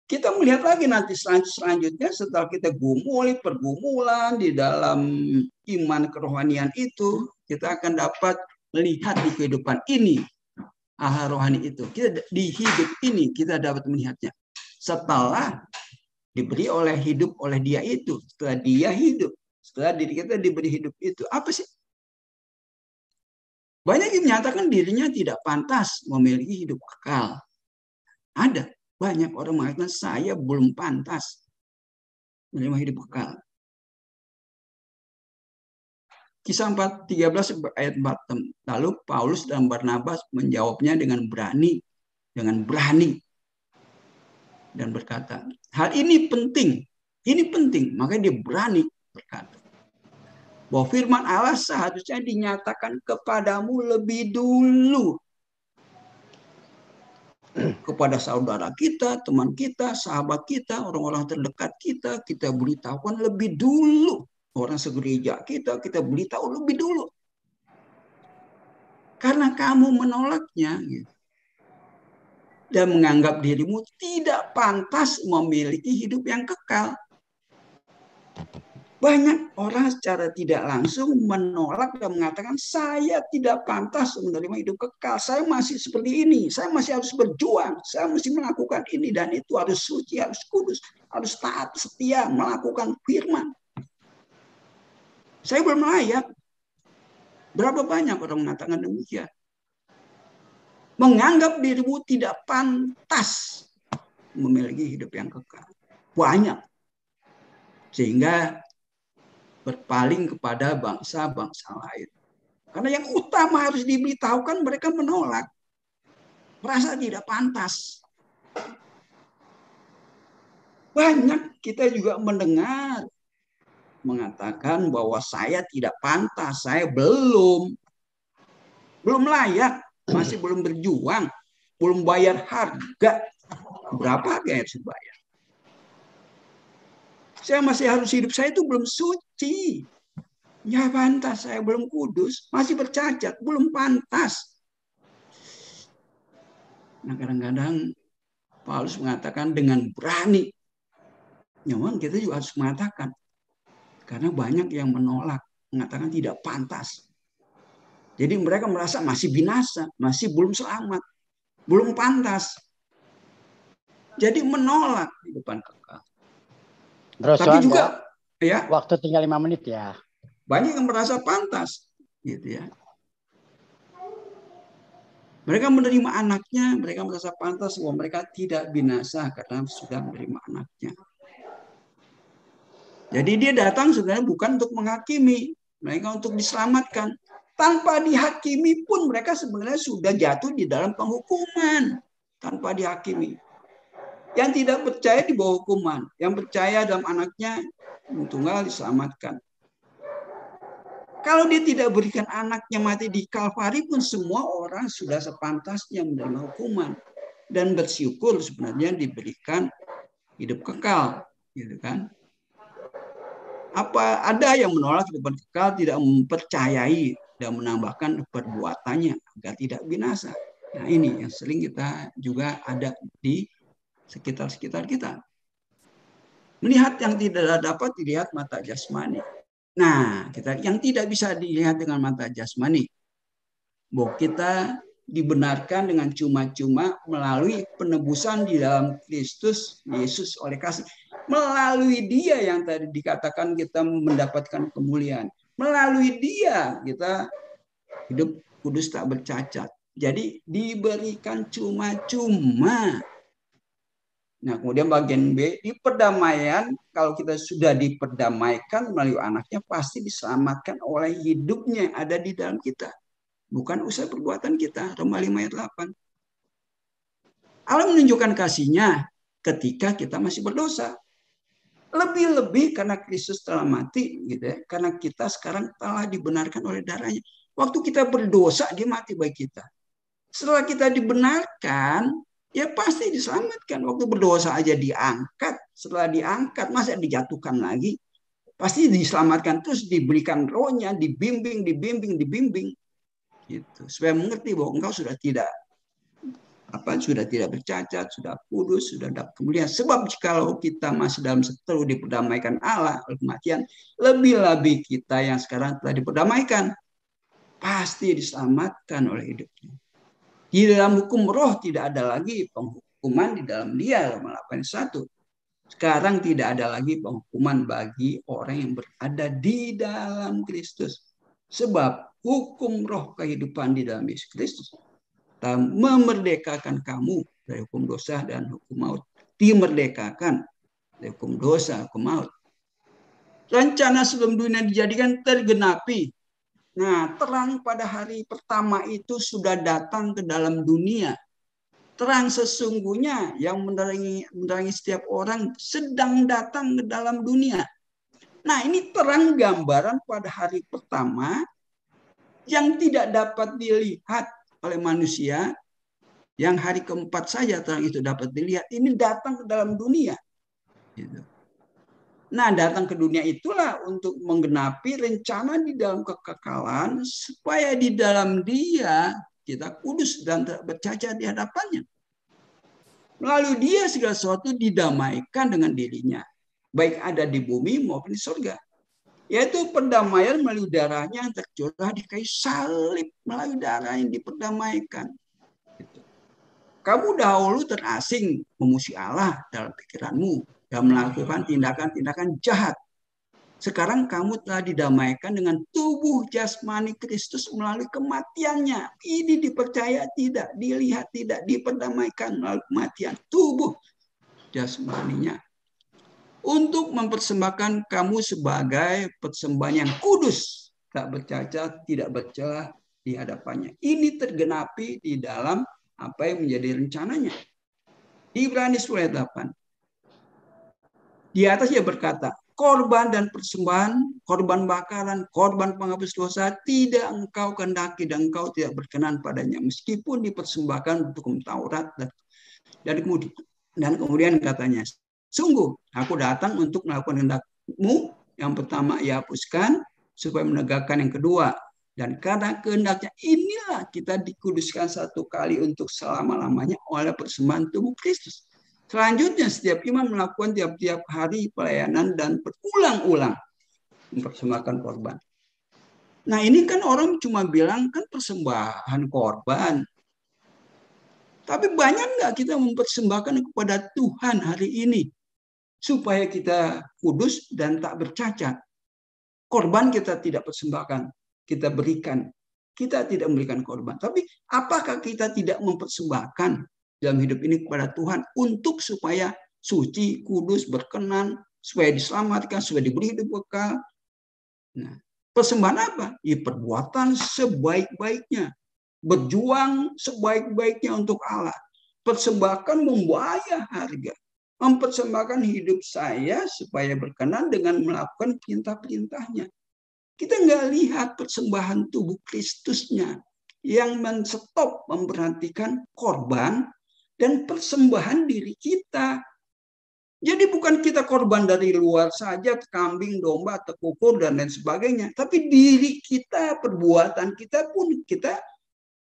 kita melihat lagi nanti selanjutnya setelah kita gumuli pergumulan di dalam iman kerohanian itu, kita akan dapat melihat di kehidupan ini hal rohani itu. Kita di hidup ini kita dapat melihatnya setelah diberi oleh hidup oleh Dia itu, setelah Dia hidup, setelah diri kita diberi hidup itu. Apa sih? Banyak yang menyatakan dirinya tidak pantas memiliki hidup kekal. Ada banyak orang mengatakan saya belum pantas menerima hidup kekal. Kisah 13 ayat 4. Lalu Paulus dan Barnabas menjawabnya dengan berani dan berkata, hal ini penting, maka dia berani berkata bahwa firman Allah seharusnya dinyatakan kepadamu lebih dulu, kepada saudara kita, teman kita, sahabat kita, orang-orang terdekat kita, kita beritahukan lebih dulu. Orang segereja kita beritahu lebih dulu. Karena kamu menolaknya gitu, dan menganggap dirimu tidak pantas memiliki hidup yang kekal. Banyak orang secara tidak langsung menolak dan mengatakan saya tidak pantas menerima hidup kekal. Saya masih seperti ini. Saya masih harus berjuang. Saya mesti melakukan ini dan itu, harus suci, harus kudus, harus taat, setia, melakukan firman. Saya belum layak. Berapa banyak orang mengatakan demikian? Menganggap dirimu tidak pantas memiliki hidup yang kekal. Banyak. Sehingga berpaling kepada bangsa-bangsa lain. Karena yang utama harus diberitahukan, mereka menolak. Merasa tidak pantas. Banyak kita juga mendengar mengatakan bahwa saya tidak pantas, saya belum layak, masih belum berjuang, belum bayar harga. Berapa harga yang harus dibayar? Saya masih harus hidup, saya itu belum suci. Ya pantas, saya belum kudus, masih bercacat, belum pantas. Nah kadang-kadang Paulus mengatakan dengan berani. Memang kita juga harus mengatakan. Karena banyak yang menolak, mengatakan tidak pantas. Jadi mereka merasa masih binasa, masih belum selamat, belum pantas. Jadi menolak kehidupan kekal. Tapi juga ya, waktu tinggal 5 menit ya. Banyak yang merasa pantas, gitu ya. Mereka menerima anaknya, mereka merasa pantas bahwa mereka tidak binasa karena sudah menerima anaknya. Jadi dia datang sebenarnya bukan untuk menghakimi, mereka untuk diselamatkan. Tanpa dihakimi pun mereka sebenarnya sudah jatuh di dalam penghukuman. Tanpa dihakimi. Yang tidak percaya di bawah hukuman. Yang percaya dalam anaknya tunggal diselamatkan. Kalau dia tidak berikan anaknya mati di Kalvari pun semua orang sudah sepantasnya menerima hukuman. Dan bersyukur sebenarnya diberikan hidup kekal. Gitu kan? Apa ada yang menolak kehidupan kekal, tidak mempercayai dan menambahkan perbuatannya agar tidak binasa. Nah ini yang sering kita juga ada di sekitar-sekitar kita. Melihat yang tidak dapat dilihat mata jasmani. Nah, kita yang tidak bisa dilihat dengan mata jasmani, bahwa kita dibenarkan dengan cuma-cuma melalui penebusan di dalam Kristus Yesus oleh kasih. Melalui Dia yang tadi dikatakan kita mendapatkan kemuliaan. Melalui Dia kita hidup kudus tak bercacat. Jadi diberikan cuma-cuma. Nah, kemudian bagian B, di perdamaian, kalau kita sudah diperdamaikan melalui anaknya, pasti diselamatkan oleh hidupnya yang ada di dalam kita. Bukan usaha perbuatan kita. Roma 5 ayat 8. Allah menunjukkan kasih-Nya ketika kita masih berdosa. Lebih-lebih karena Kristus telah mati, gitu ya. Karena kita sekarang telah dibenarkan oleh darah-Nya. Waktu kita berdosa, Dia mati bagi kita. Setelah kita dibenarkan, ya pasti diselamatkan. Waktu berdosa aja diangkat. Setelah diangkat, masa dijatuhkan lagi? Pasti diselamatkan, terus diberikan rohnya, dibimbing, gitu, supaya mengerti bahwa engkau sudah tidak bercacat, sudah kudus, sudah dapat kemuliaan. Sebab jikalau kita masih dalam seteru diperdamaikan Allah oleh kematian, lebih-lebih kita yang sekarang telah diperdamaikan pasti diselamatkan oleh hidupnya. Di dalam hukum roh tidak ada lagi penghukuman di dalam Dia, Roma 8:1. Sekarang tidak ada lagi penghukuman bagi orang yang berada di dalam Kristus. Sebab hukum roh kehidupan di dalam Yesus Kristus memerdekakan kamu dari hukum dosa dan hukum maut. Dimerdekakan dari hukum dosa, hukum maut. Rencana sebelum dunia dijadikan tergenapi. Nah, terang pada hari pertama itu sudah datang ke dalam dunia. Terang sesungguhnya yang menerangi setiap orang sedang datang ke dalam dunia. Nah, ini terang gambaran pada hari pertama yang tidak dapat dilihat oleh manusia, yang hari keempat saja terang itu dapat dilihat. Ini datang ke dalam dunia. Nah, datang ke dunia itulah untuk menggenapi rencana di dalam kekekalan, supaya di dalam Dia kita kudus dan tak bercacat di hadapannya. Melalui Dia segala sesuatu didamaikan dengan dirinya, baik ada di bumi maupun di surga. Yaitu perdamaian melalui darahnya yang tercurah di kayu salib, melalui darah yang diperdamaikan. Kamu dahulu terasing memuji Allah dalam pikiranmu dan melakukan tindakan-tindakan jahat. Sekarang kamu telah didamaikan dengan tubuh jasmani Kristus melalui kematiannya. Ini dipercaya tidak, dilihat tidak, diperdamaikan melalui kematian tubuh jasmaninya. Untuk mempersembahkan kamu sebagai persembahan yang kudus, tak bercacat, tidak bercela di hadapannya. Ini tergenapi di dalam apa yang menjadi rencananya. Di Ibrani 10:8. Di atas dia berkata, korban dan persembahan, korban bakaran, korban penghapus dosa tidak engkau kehendaki dan engkau tidak berkenan padanya, meskipun dipersembahkan untuk hukum Taurat. Dan kemudian katanya, sungguh aku datang untuk melakukan kehendakmu. Yang pertama ia hapuskan supaya menegakkan yang kedua. Dan karena kehendaknya inilah kita dikuduskan satu kali untuk selama-lamanya oleh persembahan tubuh Kristus. Selanjutnya setiap imam melakukan tiap-tiap hari pelayanan dan berulang-ulang mempersembahkan korban. Nah, ini kan orang cuma bilang kan persembahan korban. Tapi banyak nggak kita mempersembahkan kepada Tuhan hari ini supaya kita kudus dan tak bercacat? Korban kita tidak persembahkan, kita berikan. Kita tidak memberikan korban. Tapi apakah kita tidak mempersembahkan dalam hidup ini kepada Tuhan untuk supaya suci, kudus, berkenan, supaya diselamatkan, supaya diberi hidup kekal? Nah, persembahan apa? Ya, perbuatan sebaik-baiknya. Berjuang sebaik-baiknya untuk Allah. Persembahkan membayar harga. Mempersembahkan hidup saya supaya berkenan dengan melakukan perintah-perintahnya. Kita nggak lihat persembahan tubuh Kristusnya yang menstop, memperhatikan korban dan persembahan diri kita. Jadi bukan kita korban dari luar saja, kambing, domba, tekukur, dan lain sebagainya. Tapi diri kita, perbuatan kita pun kita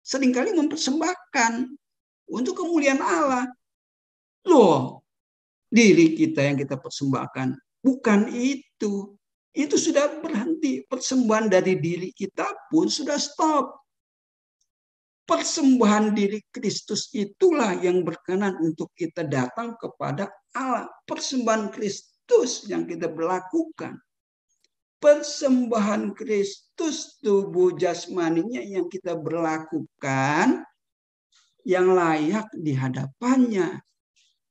seringkali mempersembahkan untuk kemuliaan Allah. Loh, diri kita yang kita persembahkan. Bukan itu. Itu sudah berhenti. Persembahan dari diri kita pun sudah stop. Persembahan diri Kristus itulah yang berkenan untuk kita datang kepada Allah. Persembahan Kristus yang kita berlakukan. Persembahan Kristus tubuh jasmaninya yang kita berlakukan yang layak di hadapannya.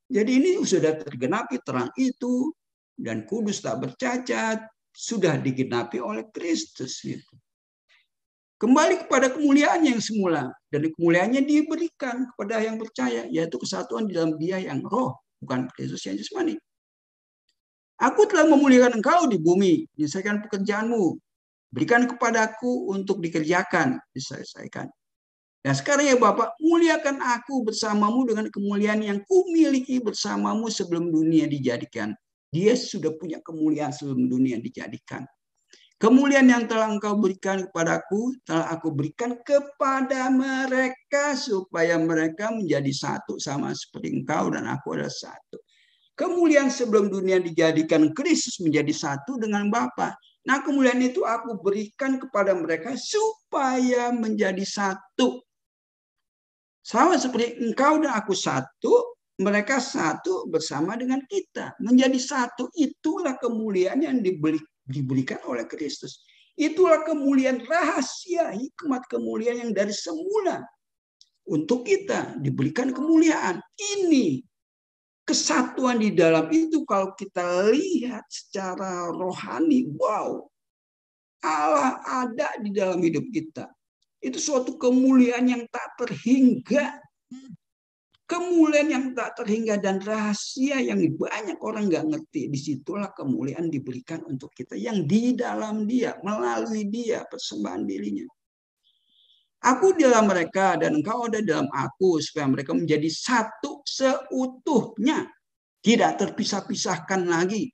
Jadi ini sudah tergenapi terang itu dan kudus tak bercacat sudah digenapi oleh Kristus itu. Kembali kepada kemuliaannya yang semula dan kemuliaannya diberikan kepada yang percaya, yaitu kesatuan di dalam Dia yang roh, bukan Kristus yang jasmani. Aku telah memuliakan engkau di bumi, menyelesaikan pekerjaanmu. Berikan kepadaku untuk dikerjakan, diselesaikan. Dan sekarang ya Bapak, muliakan aku bersamamu dengan kemuliaan yang kumiliki bersamamu sebelum dunia dijadikan. Dia sudah punya kemuliaan sebelum dunia dijadikan. Kemuliaan yang telah engkau berikan kepadaku, telah aku berikan kepada mereka, supaya mereka menjadi satu sama seperti engkau dan aku adalah satu. Kemuliaan sebelum dunia dijadikan, Kristus menjadi satu dengan Bapa. Nah, kemuliaan itu aku berikan kepada mereka supaya menjadi satu. Sama seperti engkau dan aku satu, mereka satu bersama dengan kita. Menjadi satu, itulah kemuliaan yang diberikan oleh Kristus. Itulah kemuliaan rahasia, hikmat kemuliaan yang dari semula. Untuk kita diberikan kemuliaan. Ini kesatuan di dalam itu kalau kita lihat secara rohani, wow, Allah ada di dalam hidup kita. Itu suatu kemuliaan yang tak terhingga. Kemuliaan yang tak terhingga dan rahasia yang banyak orang nggak ngerti. Disitulah kemuliaan diberikan untuk kita. Yang di dalam dia, melalui dia, persembahan dirinya. Aku di dalam mereka dan engkau ada dalam aku. Supaya mereka menjadi satu seutuhnya. Tidak terpisah-pisahkan lagi.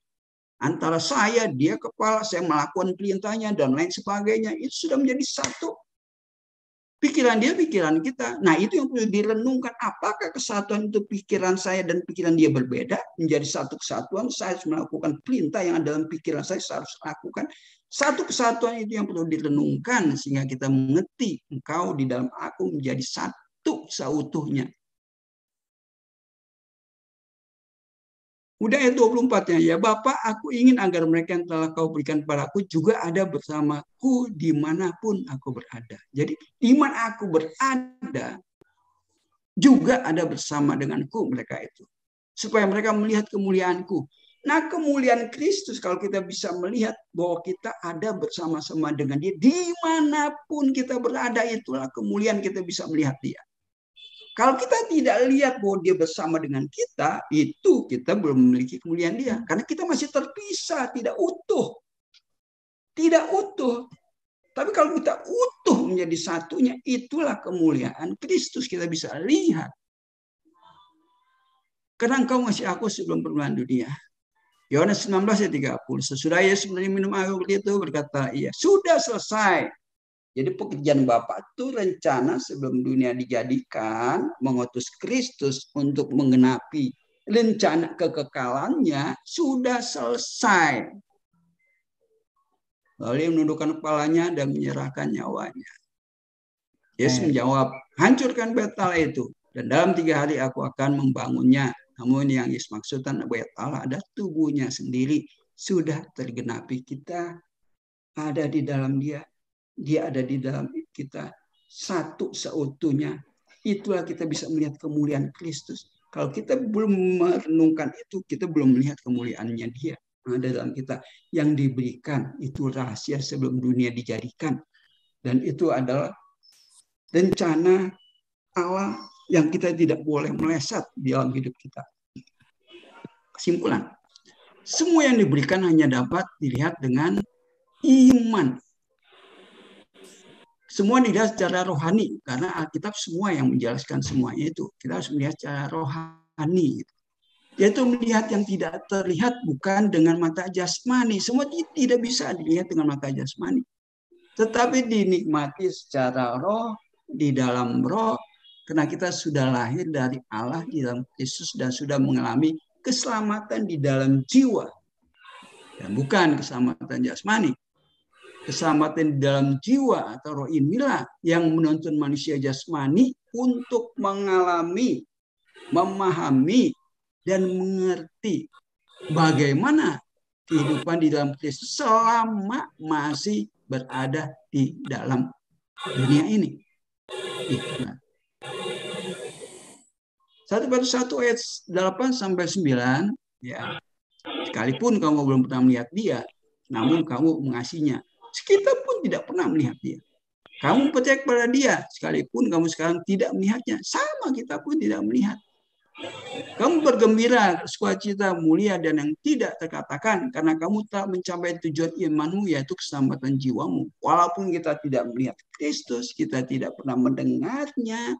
Antara saya, dia kepala, saya melakukan perintahnya, dan lain sebagainya. Itu sudah menjadi satu. Pikiran dia, pikiran kita. Nah, itu yang perlu direnungkan. Apakah kesatuan itu pikiran saya dan pikiran dia berbeda? Menjadi satu kesatuan, saya harus melakukan perintah yang ada dalam pikiran saya harus lakukan. Satu kesatuan itu yang perlu direnungkan, sehingga kita mengerti engkau di dalam aku menjadi satu seutuhnya. Udah ayat 24-nya, ya Bapa, aku ingin agar mereka yang telah kau berikan padaku juga ada bersamaku dimanapun aku berada. Jadi di mana aku berada, juga ada bersama denganku mereka itu. Supaya mereka melihat kemuliaanku. Nah, kemuliaan Kristus, kalau kita bisa melihat bahwa kita ada bersama-sama dengan dia, dimanapun kita berada, itulah kemuliaan kita bisa melihat dia. Kalau kita tidak lihat bahwa dia bersama dengan kita, itu kita belum memiliki kemuliaan dia. Karena kita masih terpisah, tidak utuh. Tidak utuh. Tapi kalau kita utuh menjadi satunya, itulah kemuliaan Kristus kita bisa lihat. Karena engkau ngasih aku sebelum permulaan dunia. Yohanes 19 ayat 30. Sesudah Yesus minum air itu berkata, iya, sudah selesai. Jadi pekerjaan Bapa itu rencana sebelum dunia dijadikan, mengutus Kristus untuk menggenapi rencana kekekalannya sudah selesai. Lalu dia menundukkan kepalanya dan menyerahkan nyawanya. Yesus menjawab, hancurkan Betala itu, dan dalam 3 hari aku akan membangunnya. Namun yang Yesus maksudkan Betala ada tubuhnya sendiri, sudah tergenapi. Kita ada di dalam dia. Dia ada di dalam kita satu seutuhnya. Itulah kita bisa melihat kemuliaan Kristus. Kalau kita belum merenungkan itu, kita belum melihat kemuliaannya dia ada dalam kita. Yang diberikan itu rahasia sebelum dunia dijadikan. Dan itu adalah rencana Allah yang kita tidak boleh meleset di dalam hidup kita. Kesimpulan, semua yang diberikan hanya dapat dilihat dengan iman. Semua dilihat secara rohani, karena Alkitab semua yang menjelaskan semuanya itu. Kita harus melihat secara rohani. Yaitu melihat yang tidak terlihat bukan dengan mata jasmani. Semua tidak bisa dilihat dengan mata jasmani. Tetapi dinikmati secara roh, di dalam roh, karena kita sudah lahir dari Allah di dalam Kristus dan sudah mengalami keselamatan di dalam jiwa. Dan bukan keselamatan jasmani. Keselamatan di dalam jiwa atau roh inilah yang menuntun manusia jasmani untuk mengalami, memahami, dan mengerti bagaimana kehidupan di dalam Kristus selama masih berada di dalam dunia ini. 1 Petrus 1 ayat 8 sampai 9, ya. Sekalipun kamu belum pernah melihat dia, namun kamu mengasihinya. Kita pun tidak pernah melihat dia. Kamu percaya kepada dia, sekalipun kamu sekarang tidak melihatnya. Sama, kita pun tidak melihat. Kamu bergembira, sukacita, mulia, dan yang tidak terkatakan, karena kamu telah mencapai tujuan imanmu, yaitu keselamatan jiwamu. Walaupun kita tidak melihat Kristus, kita tidak pernah mendengarnya,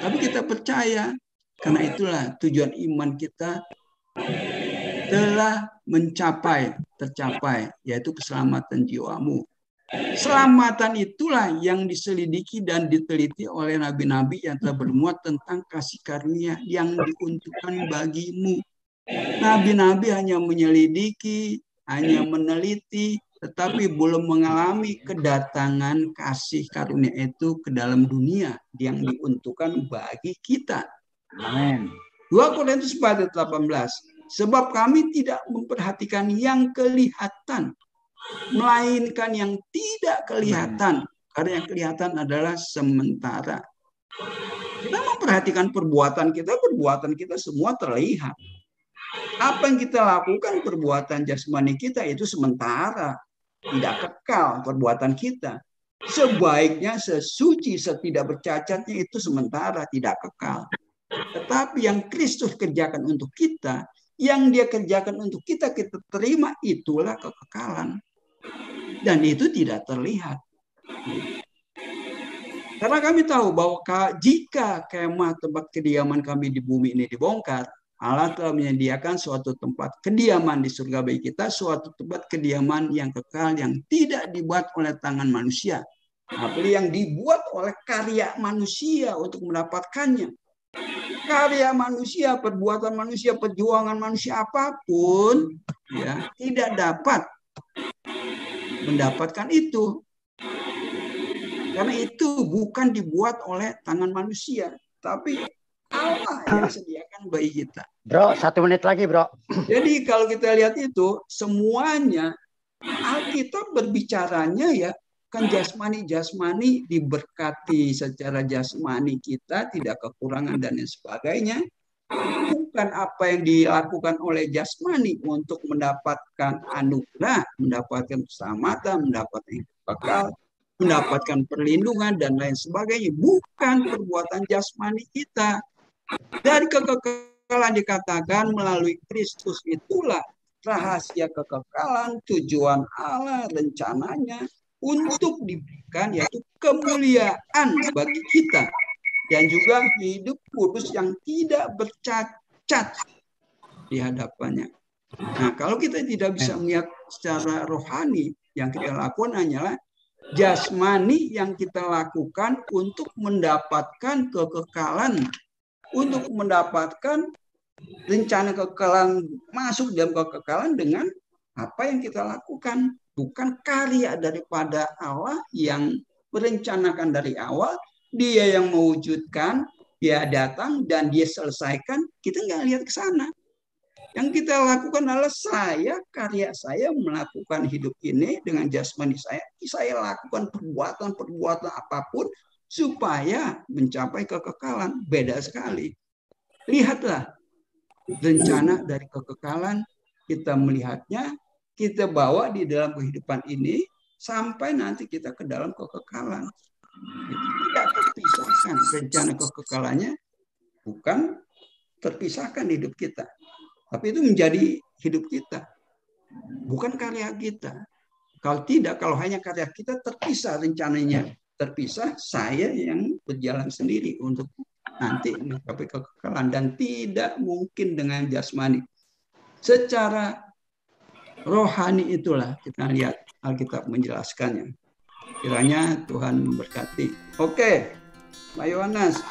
tapi kita percaya. Karena itulah tujuan iman kita telah tercapai, yaitu keselamatan jiwamu. Selamatan itulah yang diselidiki dan diteliti oleh nabi-nabi yang telah bermuat tentang kasih karunia yang diuntukkan bagimu. Nabi-nabi hanya menyelidiki, hanya meneliti, tetapi belum mengalami kedatangan kasih karunia itu ke dalam dunia yang diuntukkan bagi kita. Amin. 2 Korintus 4:18. Sebab kami tidak memperhatikan yang kelihatan, melainkan yang tidak kelihatan. Karena yang kelihatan adalah sementara. Kita memperhatikan perbuatan kita semua terlihat. Apa yang kita lakukan, perbuatan jasmani kita itu sementara, tidak kekal perbuatan kita. Sebaiknya, sesuci, setidak bercacatnya itu sementara, tidak kekal. Tetapi yang Kristus kerjakan untuk kita, yang Dia kerjakan untuk kita, kita terima, itulah kekekalan. Dan itu tidak terlihat. Karena kami tahu bahwa jika kemah tempat kediaman kami di bumi ini dibongkar, Allah telah menyediakan suatu tempat kediaman di surga bagi kita, suatu tempat kediaman yang kekal, yang tidak dibuat oleh tangan manusia, tapi yang dibuat oleh karya manusia untuk mendapatkannya. Karya manusia, perbuatan manusia, perjuangan manusia apapun, ya, tidak dapat mendapatkan itu. Karena itu bukan dibuat oleh tangan manusia, tapi Allah yang sediakan bagi kita. Bro, 1 menit lagi, bro. Jadi kalau kita lihat itu, semuanya Alkitab berbicaranya ya, kan jasmani diberkati secara jasmani kita, tidak kekurangan dan lain sebagainya. Bukan apa yang dilakukan oleh jasmani untuk mendapatkan anugerah, mendapatkan keselamatan, mendapatkan kekal, mendapatkan perlindungan dan lain sebagainya. Bukan perbuatan jasmani kita. Dari kekekalan dikatakan melalui Kristus itulah rahasia kekekalan, tujuan Allah, rencananya untuk diberikan, yaitu kemuliaan bagi kita. Dan juga hidup kudus yang tidak bercacat di hadapannya. Nah, kalau kita tidak bisa melihat secara rohani, yang kita lakukan hanyalah jasmani yang kita lakukan untuk mendapatkan kekekalan, untuk mendapatkan rencana kekekalan, masuk dalam kekekalan dengan apa yang kita lakukan. Bukan karya daripada Allah yang merencanakan dari awal, Dia yang mewujudkan, Dia datang dan Dia selesaikan. Kita nggak lihat ke sana. Yang kita lakukan adalah karya saya melakukan hidup ini dengan jasmani saya lakukan perbuatan apapun supaya mencapai kekekalan. Beda sekali. Lihatlah rencana dari kekekalan, kita melihatnya, kita bawa di dalam kehidupan ini sampai nanti kita ke dalam kekekalan. Tidak terpisahkan rencana kekekalannya, bukan terpisahkan hidup kita. Tapi itu menjadi hidup kita, bukan karya kita. Kalau tidak, kalau hanya karya kita, terpisah rencananya. Terpisah, saya yang berjalan sendiri untuk nanti mencapai kekekalan. Dan tidak mungkin dengan jasmani. Secara rohani itulah kita lihat Alkitab menjelaskannya. Kiranya Tuhan memberkati. Oke, Pak Yohanes.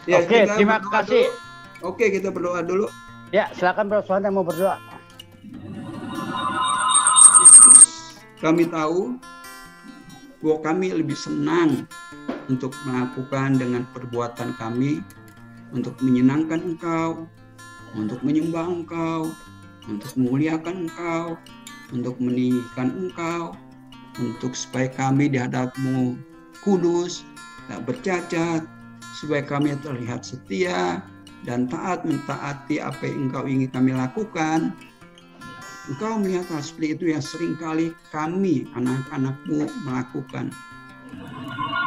Ya, oke, terima kasih. Dulu. Oke, kita berdoa dulu. Ya, silakan Bro Suhanda mau berdoa. Kami tahu bahwa kami lebih senang untuk melakukan dengan perbuatan kami, untuk menyenangkan Engkau, untuk menyembah Engkau, untuk memuliakan Engkau, untuk meninggikan Engkau, untuk supaya kami di hadap-Mu kudus, tak bercacat, supaya kami terlihat setia dan taat mentaati apa yang Engkau ingin kami lakukan. Engkau melihat hal seperti itu yang seringkali kami, anak-anak-Mu, melakukan.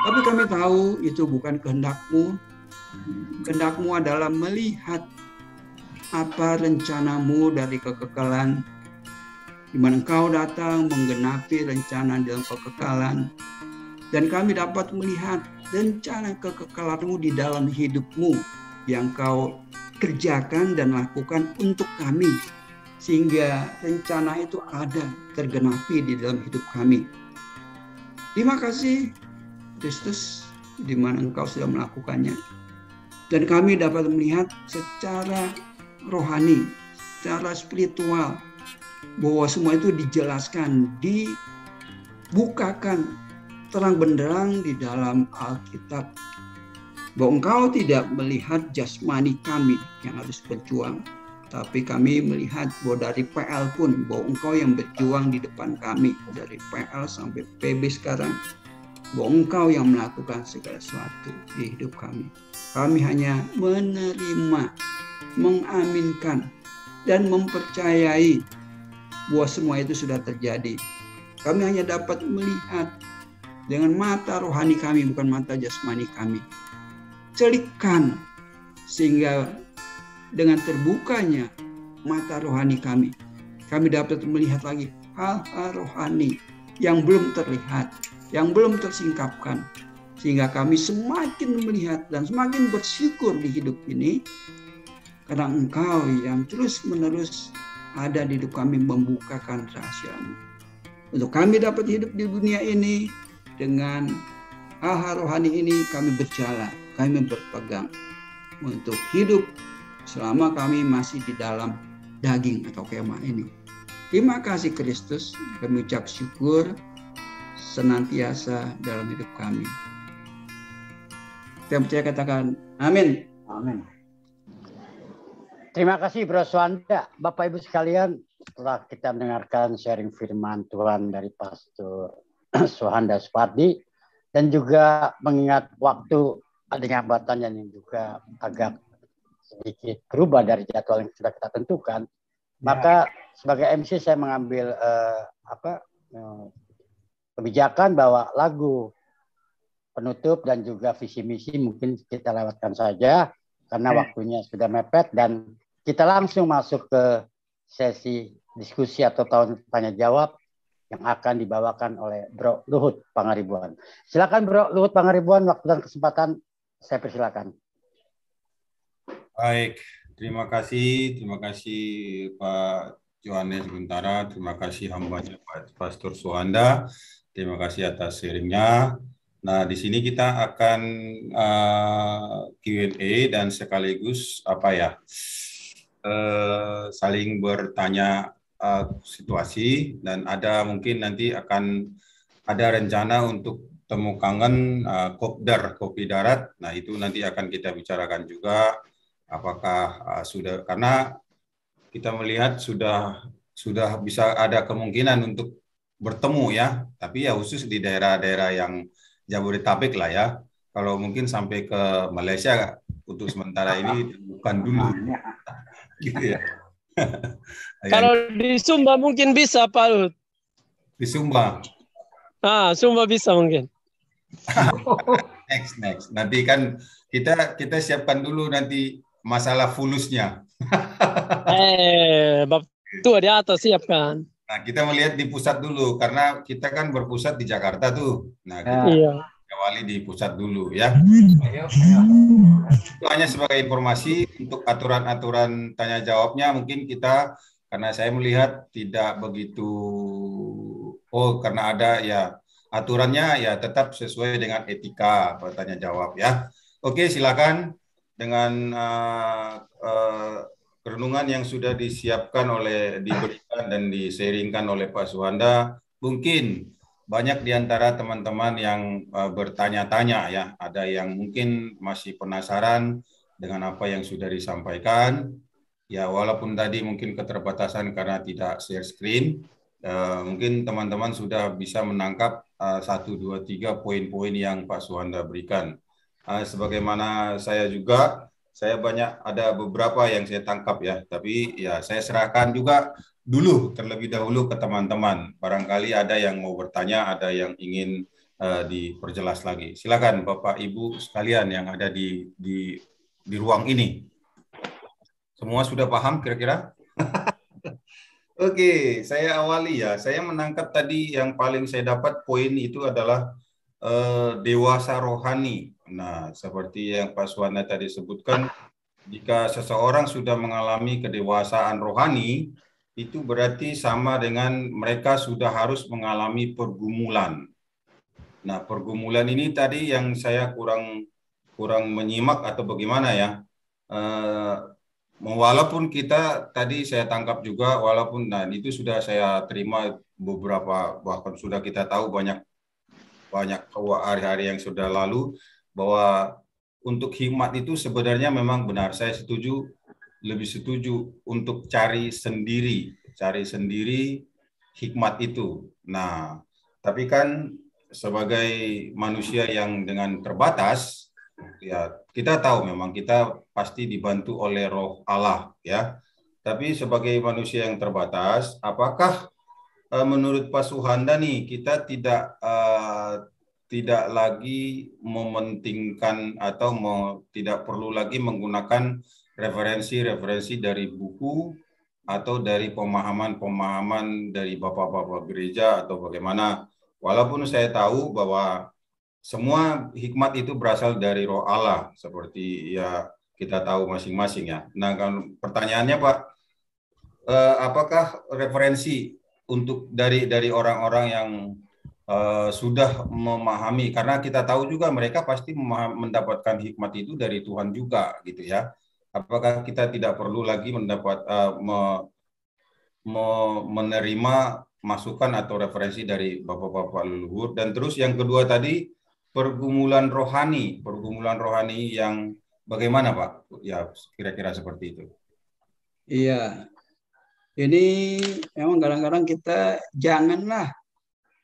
Tapi kami tahu itu bukan kehendak-Mu. Kehendak-Mu adalah melihat apa rencana-Mu dari kekekalan, di mana Engkau datang menggenapi rencana dalam kekekalan. Dan kami dapat melihat rencana kekekalan-Mu di dalam hidup-Mu yang Kau kerjakan dan lakukan untuk kami. sehingga rencana itu ada tergenapi di dalam hidup kami. Terima kasih Kristus, di mana Engkau sudah melakukannya. Dan kami dapat melihat secara rohani, secara spiritual, bahwa semua itu dijelaskan, dibukakan terang benderang di dalam Alkitab. Bahwa Engkau tidak melihat jasmani kami yang harus berjuang, tapi kami melihat bahwa dari PL pun, bahwa Engkau yang berjuang di depan kami, dari PL sampai PB sekarang, bahwa Engkau yang melakukan segala sesuatu di hidup kami. Kami hanya menerima, mengaminkan, dan mempercayai bahwa semua itu sudah terjadi. Kami hanya dapat melihat dengan mata rohani kami, bukan mata jasmani kami. Celikkan, sehingga dengan terbukanya mata rohani kami dapat melihat lagi hal-hal rohani yang belum terlihat, yang belum tersingkapkan, sehingga kami semakin melihat dan semakin bersyukur di hidup ini, karena Engkau yang terus-menerus ada di hidup kami, membukakan rahasia-Mu. Untuk kami dapat hidup di dunia ini, dengan hal-hal rohani ini kami berjalan, kami berpegang untuk hidup selama kami masih di dalam daging atau kemah ini. Terima kasih Kristus, kami ucap syukur senantiasa dalam hidup kami. Kita percaya, katakan amin. Amin. Terima kasih Bro Suhanda. Bapak Ibu sekalian, setelah kita mendengarkan sharing firman Tuhan dari Pastor Suhanda Supardi, dan juga mengingat waktu adanya hambatan yang juga agak sedikit berubah dari jadwal yang sudah kita tentukan, maka sebagai MC saya mengambil kebijakan bahwa lagu penutup dan juga visi misi mungkin kita lewatkan saja karena waktunya sudah mepet, dan kita langsung masuk ke sesi diskusi atau tanya jawab yang akan dibawakan oleh Bro Luhut Pangaribuan. Silakan Bro Luhut Pangaribuan, waktu dan kesempatan saya persilakan. Baik, terima kasih Pak Yohanes Guntara, terima kasih hambanya Pak Pastor Suhanda, terima kasih atas sharingnya. Nah, di sini kita akan Q&A dan sekaligus saling bertanya situasi, dan ada mungkin nanti akan ada rencana untuk temu kangen kopdar, kopi darat. Nah, itu nanti akan kita bicarakan juga apakah sudah, karena kita melihat sudah bisa ada kemungkinan untuk bertemu ya, tapi ya khusus di daerah-daerah yang Jabodetabek lah ya. Kalau mungkin sampai ke Malaysia untuk sementara ini bukan dulu. Gitu ya. Kalau di Sumba mungkin bisa Pak Lut. Di Sumba. Sumba bisa mungkin. Next. Nanti kan kita siapkan dulu nanti masalah fulusnya. Bab tua di atas siapkan. Nah, kita melihat di pusat dulu karena kita kan berpusat di Jakarta tuh. Nah, kita awali di pusat dulu ya. Itu hanya sebagai informasi untuk aturan-aturan tanya jawabnya, mungkin kita, karena saya melihat tidak begitu karena ada ya aturannya ya tetap sesuai dengan etika bertanya jawab ya. Oke, silakan dengan renungan yang sudah disiapkan diberikan dan di-sharingkan oleh Pak Suhanda. Mungkin banyak di antara teman-teman yang bertanya-tanya ya, ada yang mungkin masih penasaran dengan apa yang sudah disampaikan. Ya, walaupun tadi mungkin keterbatasan karena tidak share screen, mungkin teman-teman sudah bisa menangkap 1, 2, 3 poin-poin yang Pak Suhanda berikan. Sebagaimana saya ada beberapa yang saya tangkap ya, tapi ya saya serahkan juga dulu terlebih dahulu ke teman-teman. Barangkali ada yang mau bertanya, ada yang ingin diperjelas lagi. Silakan Bapak Ibu sekalian yang ada di ruang ini. Semua sudah paham kira-kira? Oke, saya awali ya. Saya menangkap tadi yang paling saya dapat poin itu adalah dewasa rohani. Nah, seperti yang Pak Suhanda tadi sebutkan, jika seseorang sudah mengalami kedewasaan rohani, itu berarti sama dengan mereka sudah harus mengalami pergumulan. Nah, pergumulan ini tadi yang saya kurang menyimak atau bagaimana ya. Walaupun kita tadi saya tangkap juga, walaupun nah itu sudah saya terima beberapa, bahkan sudah kita tahu banyak hari-hari yang sudah lalu, bahwa untuk hikmat itu sebenarnya memang benar. Saya lebih setuju untuk cari sendiri hikmat itu. Nah, tapi kan sebagai manusia yang dengan terbatas, ya kita tahu memang kita pasti dibantu oleh Roh Allah, ya. Tapi sebagai manusia yang terbatas, apakah menurut Pak Suhanda nih kita tidak lagi mementingkan atau tidak perlu lagi menggunakan referensi-referensi dari buku atau dari pemahaman-pemahaman dari bapak-bapak gereja atau bagaimana? Walaupun saya tahu bahwa semua hikmat itu berasal dari Roh Allah, seperti ya kita tahu masing-masing ya. Nah, kan pertanyaannya Pak, apakah referensi untuk dari orang-orang yang sudah memahami, karena kita tahu juga mereka pasti mendapatkan hikmat itu dari Tuhan juga gitu ya. Apakah kita tidak perlu lagi menerima masukan atau referensi dari bapak-bapak leluhur? Dan terus yang kedua tadi, pergumulan rohani yang bagaimana Pak? Ya kira-kira seperti itu. Iya, ini memang kadang-kadang kita janganlah,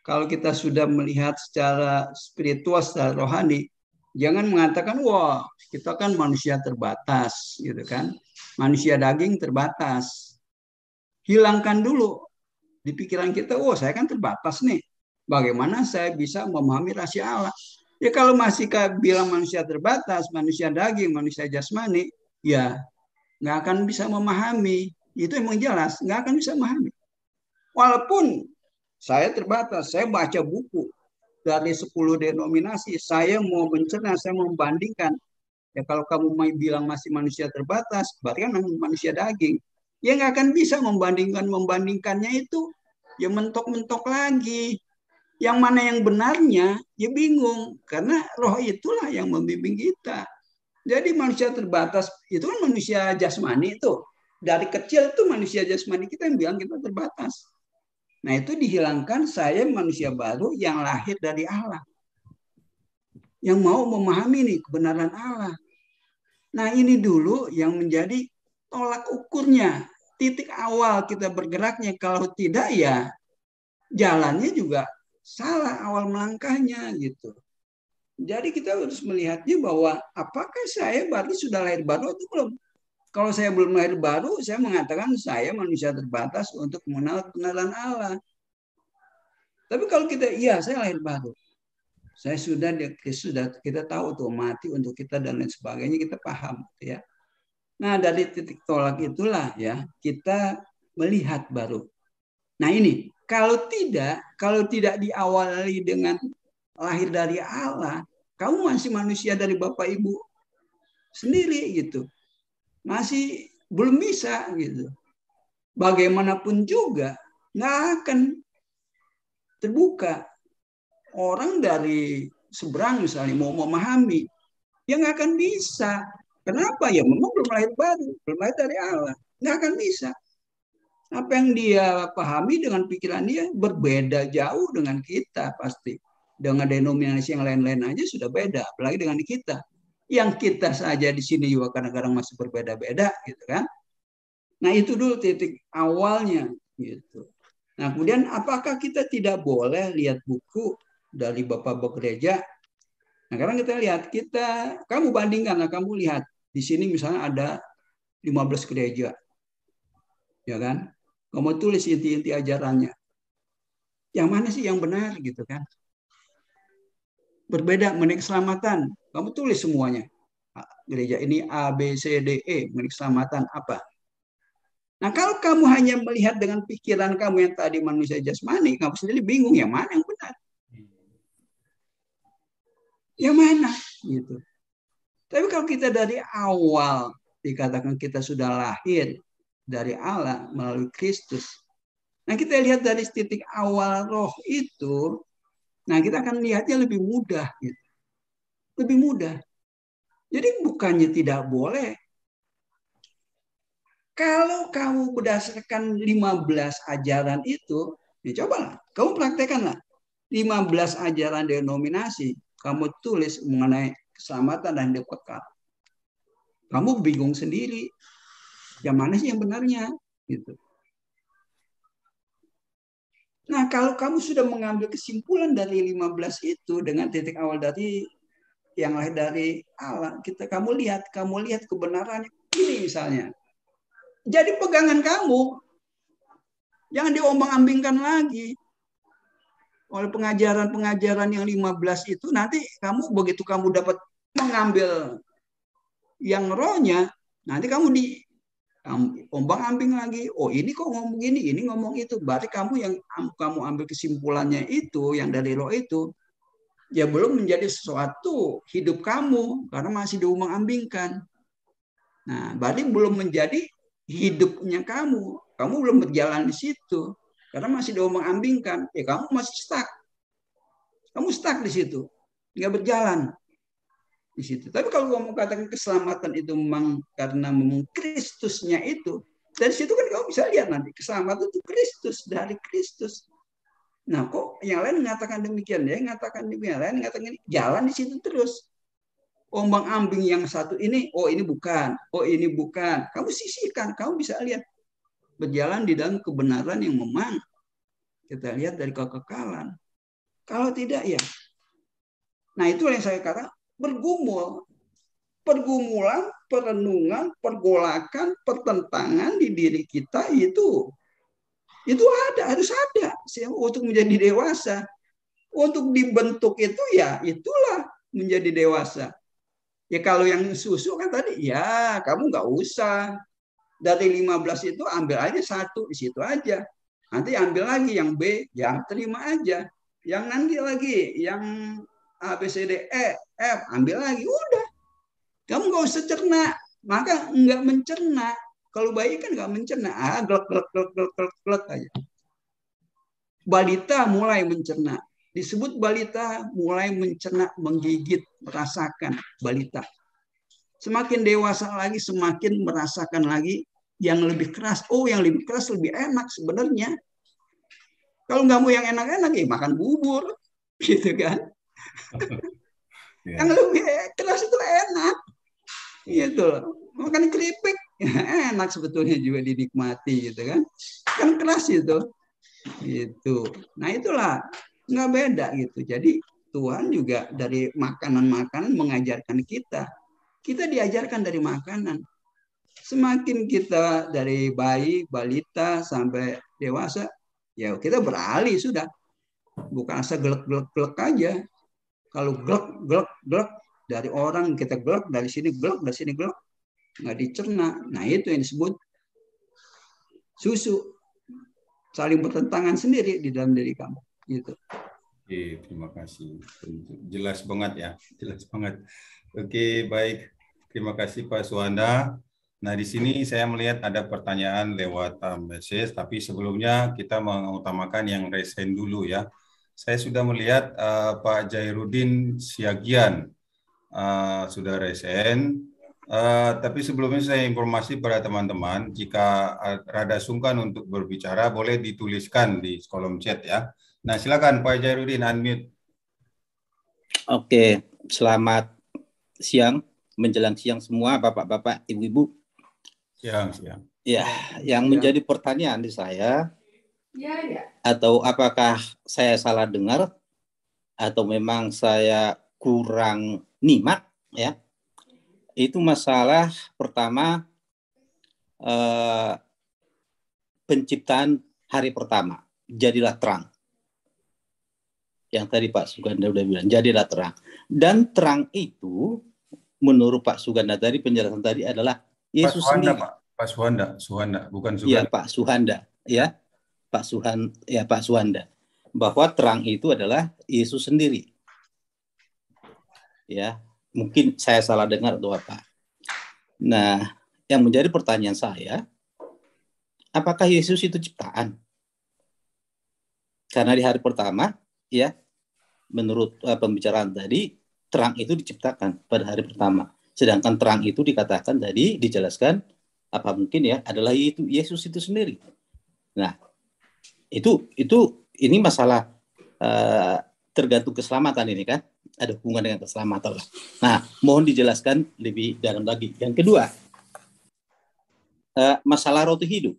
kalau kita sudah melihat secara spiritual, secara rohani, jangan mengatakan, wah kita kan manusia terbatas, gitu kan, manusia daging terbatas. Hilangkan dulu di pikiran kita, oh saya kan terbatas nih, bagaimana saya bisa memahami rahasia Allah? Ya kalau masih bilang manusia terbatas, manusia daging, manusia jasmani, ya nggak akan bisa memahami. Itu emang jelas, nggak akan bisa memahami. Walaupun saya terbatas, saya baca buku dari 10 denominasi, saya mau mencerna, saya mau membandingkan. Ya kalau kamu mau bilang masih manusia terbatas, berarti kan manusia daging. Ya nggak akan bisa membandingkannya itu, ya mentok-mentok lagi. Yang mana yang benarnya, ya bingung. Karena roh itulah yang membimbing kita. Jadi manusia terbatas, itu kan manusia jasmani itu. Dari kecil itu manusia jasmani kita yang bilang kita terbatas. Nah itu dihilangkan, saya manusia baru yang lahir dari Allah. Yang mau memahami nih kebenaran Allah. Nah ini dulu yang menjadi tolak ukurnya. Titik awal kita bergeraknya. Kalau tidak ya jalannya juga salah awal melangkahnya gitu. Jadi kita harus melihatnya bahwa apakah saya berarti sudah lahir baru atau belum. Kalau saya belum lahir baru, saya mengatakan saya manusia terbatas untuk mengenal kebenaran Allah. Tapi kalau kita, iya saya lahir baru. Saya sudah kita tahu tuh mati untuk kita dan lain sebagainya, kita paham ya. Nah, dari titik tolak itulah ya kita melihat baru. Nah, ini kalau tidak diawali dengan lahir dari Allah, kamu masih manusia dari Bapak Ibu sendiri gitu. Masih belum bisa gitu. Bagaimanapun juga nggak akan terbuka. Orang dari seberang misalnya mau memahami, ya nggak akan bisa. Kenapa? Ya memang belum lahir baru, belum lahir dari Allah. Nggak akan bisa. Apa yang dia pahami dengan pikiran dia berbeda jauh dengan kita pasti. Dengan denominasi yang lain-lain aja sudah beda, apalagi dengan kita. Yang kita saja di sini juga kadang-kadang masih berbeda-beda, gitu kan? Nah itu dulu titik awalnya, gitu. Nah kemudian apakah kita tidak boleh lihat buku dari bapak-bapak gereja? Nah sekarang kita lihat, kamu bandingkanlah, kamu lihat di sini misalnya ada 15 gereja, ya kan? Kamu tulis inti-inti ajarannya. Yang mana sih yang benar, gitu kan? Berbeda mengenai keselamatan, kamu tulis semuanya. Gereja ini A, B, C, D, E, mengenai keselamatan apa? Nah, kalau kamu hanya melihat dengan pikiran kamu yang tadi manusia jasmani, kamu sendiri bingung yang mana yang benar. Yang mana? Gitu. Tapi kalau kita dari awal dikatakan kita sudah lahir dari Allah melalui Kristus. Nah, kita lihat dari titik awal roh itu, nah kita akan lihatnya lebih mudah. Gitu. Lebih mudah. Jadi bukannya tidak boleh. Kalau kamu berdasarkan 15 ajaran itu, ya cobalah, kamu praktekanlah. 15 ajaran denominasi, kamu tulis mengenai keselamatan dan hidup kekal. Kamu bingung sendiri. Yang mana sih yang benarnya? Gitu. Nah, kalau kamu sudah mengambil kesimpulan dari 15 itu dengan titik awal dari yang lahir dari Allah, kamu lihat kebenarannya ini misalnya. Jadi pegangan kamu jangan diombang-ambingkan lagi oleh pengajaran-pengajaran yang 15 itu. Nanti kamu begitu kamu dapat mengambil yang rohnya, nanti kamu ombang-ambing lagi. Oh, ini kok ngomong gini, ini ngomong itu. Berarti kamu ambil kesimpulannya itu yang dari roh itu ya belum menjadi sesuatu hidup kamu karena masih diombang-ambingkan. Nah, berarti belum menjadi hidupnya kamu. Kamu belum berjalan di situ karena masih diombang-ambingkan. Ya kamu masih stuck. Kamu stuck di situ. Nggak berjalan di situ. Tapi kalau kamu katakan keselamatan itu memang karena Kristusnya itu, dari situ kan kamu bisa lihat nanti keselamatan itu Kristus, dari Kristus. Nah, kok yang lain mengatakan demikian, ya mengatakan demikian, yang lain mengatakan ini, jalan di situ terus. Ombang-ambing yang satu ini, oh ini bukan, oh ini bukan. Kamu sisihkan, kamu bisa lihat berjalan di dalam kebenaran yang memang kita lihat dari kekekalan. Kalau tidak ya, nah itu yang saya katakan bergumul, pergumulan, perenungan, pergolakan, pertentangan di diri kita itu harus ada untuk menjadi dewasa. Untuk dibentuk itu ya itulah menjadi dewasa. Ya kalau yang susu kan tadi ya kamu nggak usah dari 15 itu ambil aja satu di situ aja. Nanti ambil lagi yang B, yang terima aja. Yang nanti lagi yang A, B, C, D, E, F, ambil lagi. Udah. Kamu nggak usah cerna. Maka nggak mencerna. Kalau bayi kan nggak mencerna. Glek aja. Balita mulai mencerna. Disebut balita mulai mencerna, menggigit, merasakan balita. Semakin dewasa lagi, semakin merasakan lagi yang lebih keras. Oh, yang lebih keras lebih enak sebenarnya. Kalau nggak mau yang enak-enak, ya makan bubur. Gitu kan. Yang lebih keras itu enak. Gitu. Makan keripik, enak sebetulnya juga dinikmati. Gitu kan. Kan keras itu. Gitu. Nah itulah. Nggak beda gitu. Jadi Tuhan juga dari makanan-makanan mengajarkan kita. Kita diajarkan dari makanan. Semakin kita dari bayi, balita sampai dewasa, ya kita beralih sudah. Bukan asal glek-glek aja. Kalau glek dari orang kita glek, dari sini glek, dari sini glek, nggak dicerna. Nah itu yang disebut susu. Saling bertentangan sendiri di dalam diri kamu. Gitu. Oke, terima kasih. Jelas banget ya, jelas banget. Oke, baik. Terima kasih Pak Suhanda. Nah, di sini saya melihat ada pertanyaan lewat message, tapi sebelumnya kita mengutamakan yang resen dulu ya. Saya sudah melihat Pak Jairudin Siagian sudah resen. Tapi sebelumnya saya informasi pada teman-teman, jika rada sungkan untuk berbicara, boleh dituliskan di kolom chat ya. Nah, silakan Pak Jairudin, unmute. Oke, selamat siang, menjelang siang semua, Bapak-bapak, Ibu-ibu. Siang. Ya, yang menjadi pertanyaan di saya, atau apakah saya salah dengar, atau memang saya kurang nyimak, ya, itu masalah pertama, penciptaan hari pertama, jadilah terang. Yang tadi Pak Suganda udah bilang, jadilah terang. Dan terang itu, menurut Pak Suganda tadi, penjelasan tadi adalah Yesus sendiri. Pak Suhanda, bukan Suganda. Iya, Pak Suhanda. Ya, Pak Suhanda. Bahwa terang itu adalah Yesus sendiri. Ya, mungkin saya salah dengar atau apa. Nah, yang menjadi pertanyaan saya, apakah Yesus itu ciptaan? Karena di hari pertama, ya, menurut pembicaraan tadi, terang itu diciptakan pada hari pertama. Sedangkan terang itu dikatakan tadi, dijelaskan, apa mungkin ya, adalah itu Yesus itu sendiri. Nah, ini masalah tergantung keselamatan ini kan, ada hubungan dengan keselamatan lah. Nah, mohon dijelaskan lebih dalam lagi. Yang kedua, masalah roti hidup,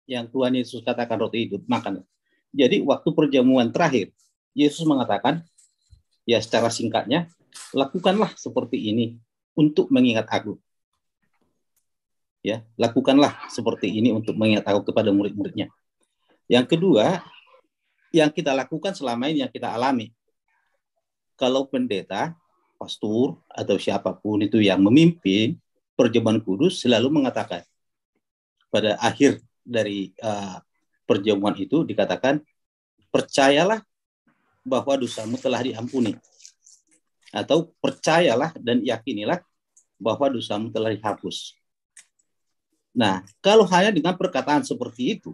yang Tuhan Yesus katakan roti hidup, makan. Jadi waktu perjamuan terakhir, Yesus mengatakan, ya secara singkatnya, lakukanlah seperti ini untuk mengingat aku. Ya, lakukanlah seperti ini untuk mengingat aku kepada murid-muridnya. Yang kedua, yang kita lakukan selama ini, yang kita alami. Kalau pendeta, pastor, atau siapapun itu yang memimpin perjamuan kudus selalu mengatakan, pada akhir dari perjamuan itu dikatakan, percayalah bahwa dosamu telah diampuni. Atau percayalah dan yakinilah bahwa dosamu telah dihapus. Nah, kalau hanya dengan perkataan seperti itu,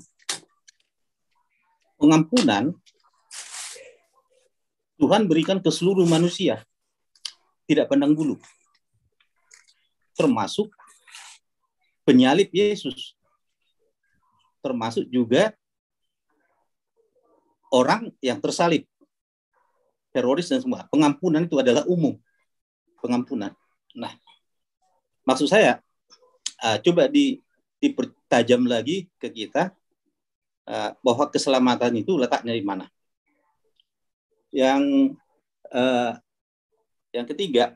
pengampunan Tuhan berikan ke seluruh manusia, tidak pandang bulu, termasuk penyalib Yesus, termasuk juga orang yang tersalib, teroris dan semua. Pengampunan itu adalah umum, pengampunan. Nah, maksud saya, coba dipertajam lagi ke kita, bahwa keselamatan itu letaknya di mana. Yang ketiga,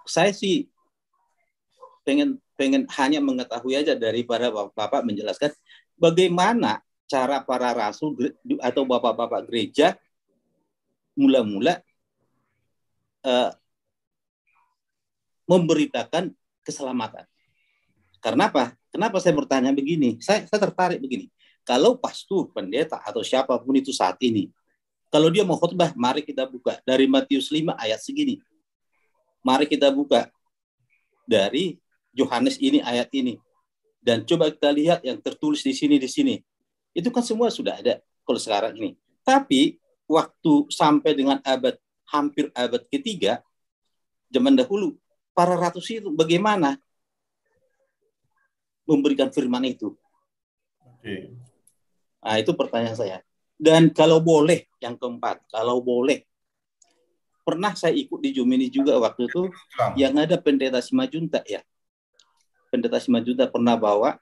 saya sih pengen hanya mengetahui aja daripada Bapak menjelaskan bagaimana cara para rasul atau bapak-bapak gereja mula-mula memberitakan keselamatan. Karena apa? Kenapa saya bertanya begini? Saya tertarik begini. Kalau pastor, pendeta, atau siapapun itu saat ini, kalau dia mau khotbah, mari kita buka dari Matius 5 ayat segini. Mari kita buka dari Yohanes ini, ayat ini. Dan coba kita lihat yang tertulis di sini. Itu kan semua sudah ada kalau sekarang ini. Tapi waktu sampai dengan hampir abad ketiga, zaman dahulu, para ratus itu bagaimana memberikan firman itu? Oke. Nah, itu pertanyaan saya. Dan kalau boleh, yang keempat, kalau boleh, pernah saya ikut di Jumini juga waktu itu, yang ada pendeta Simajunta ya. Pendeta Simajunta pernah bawa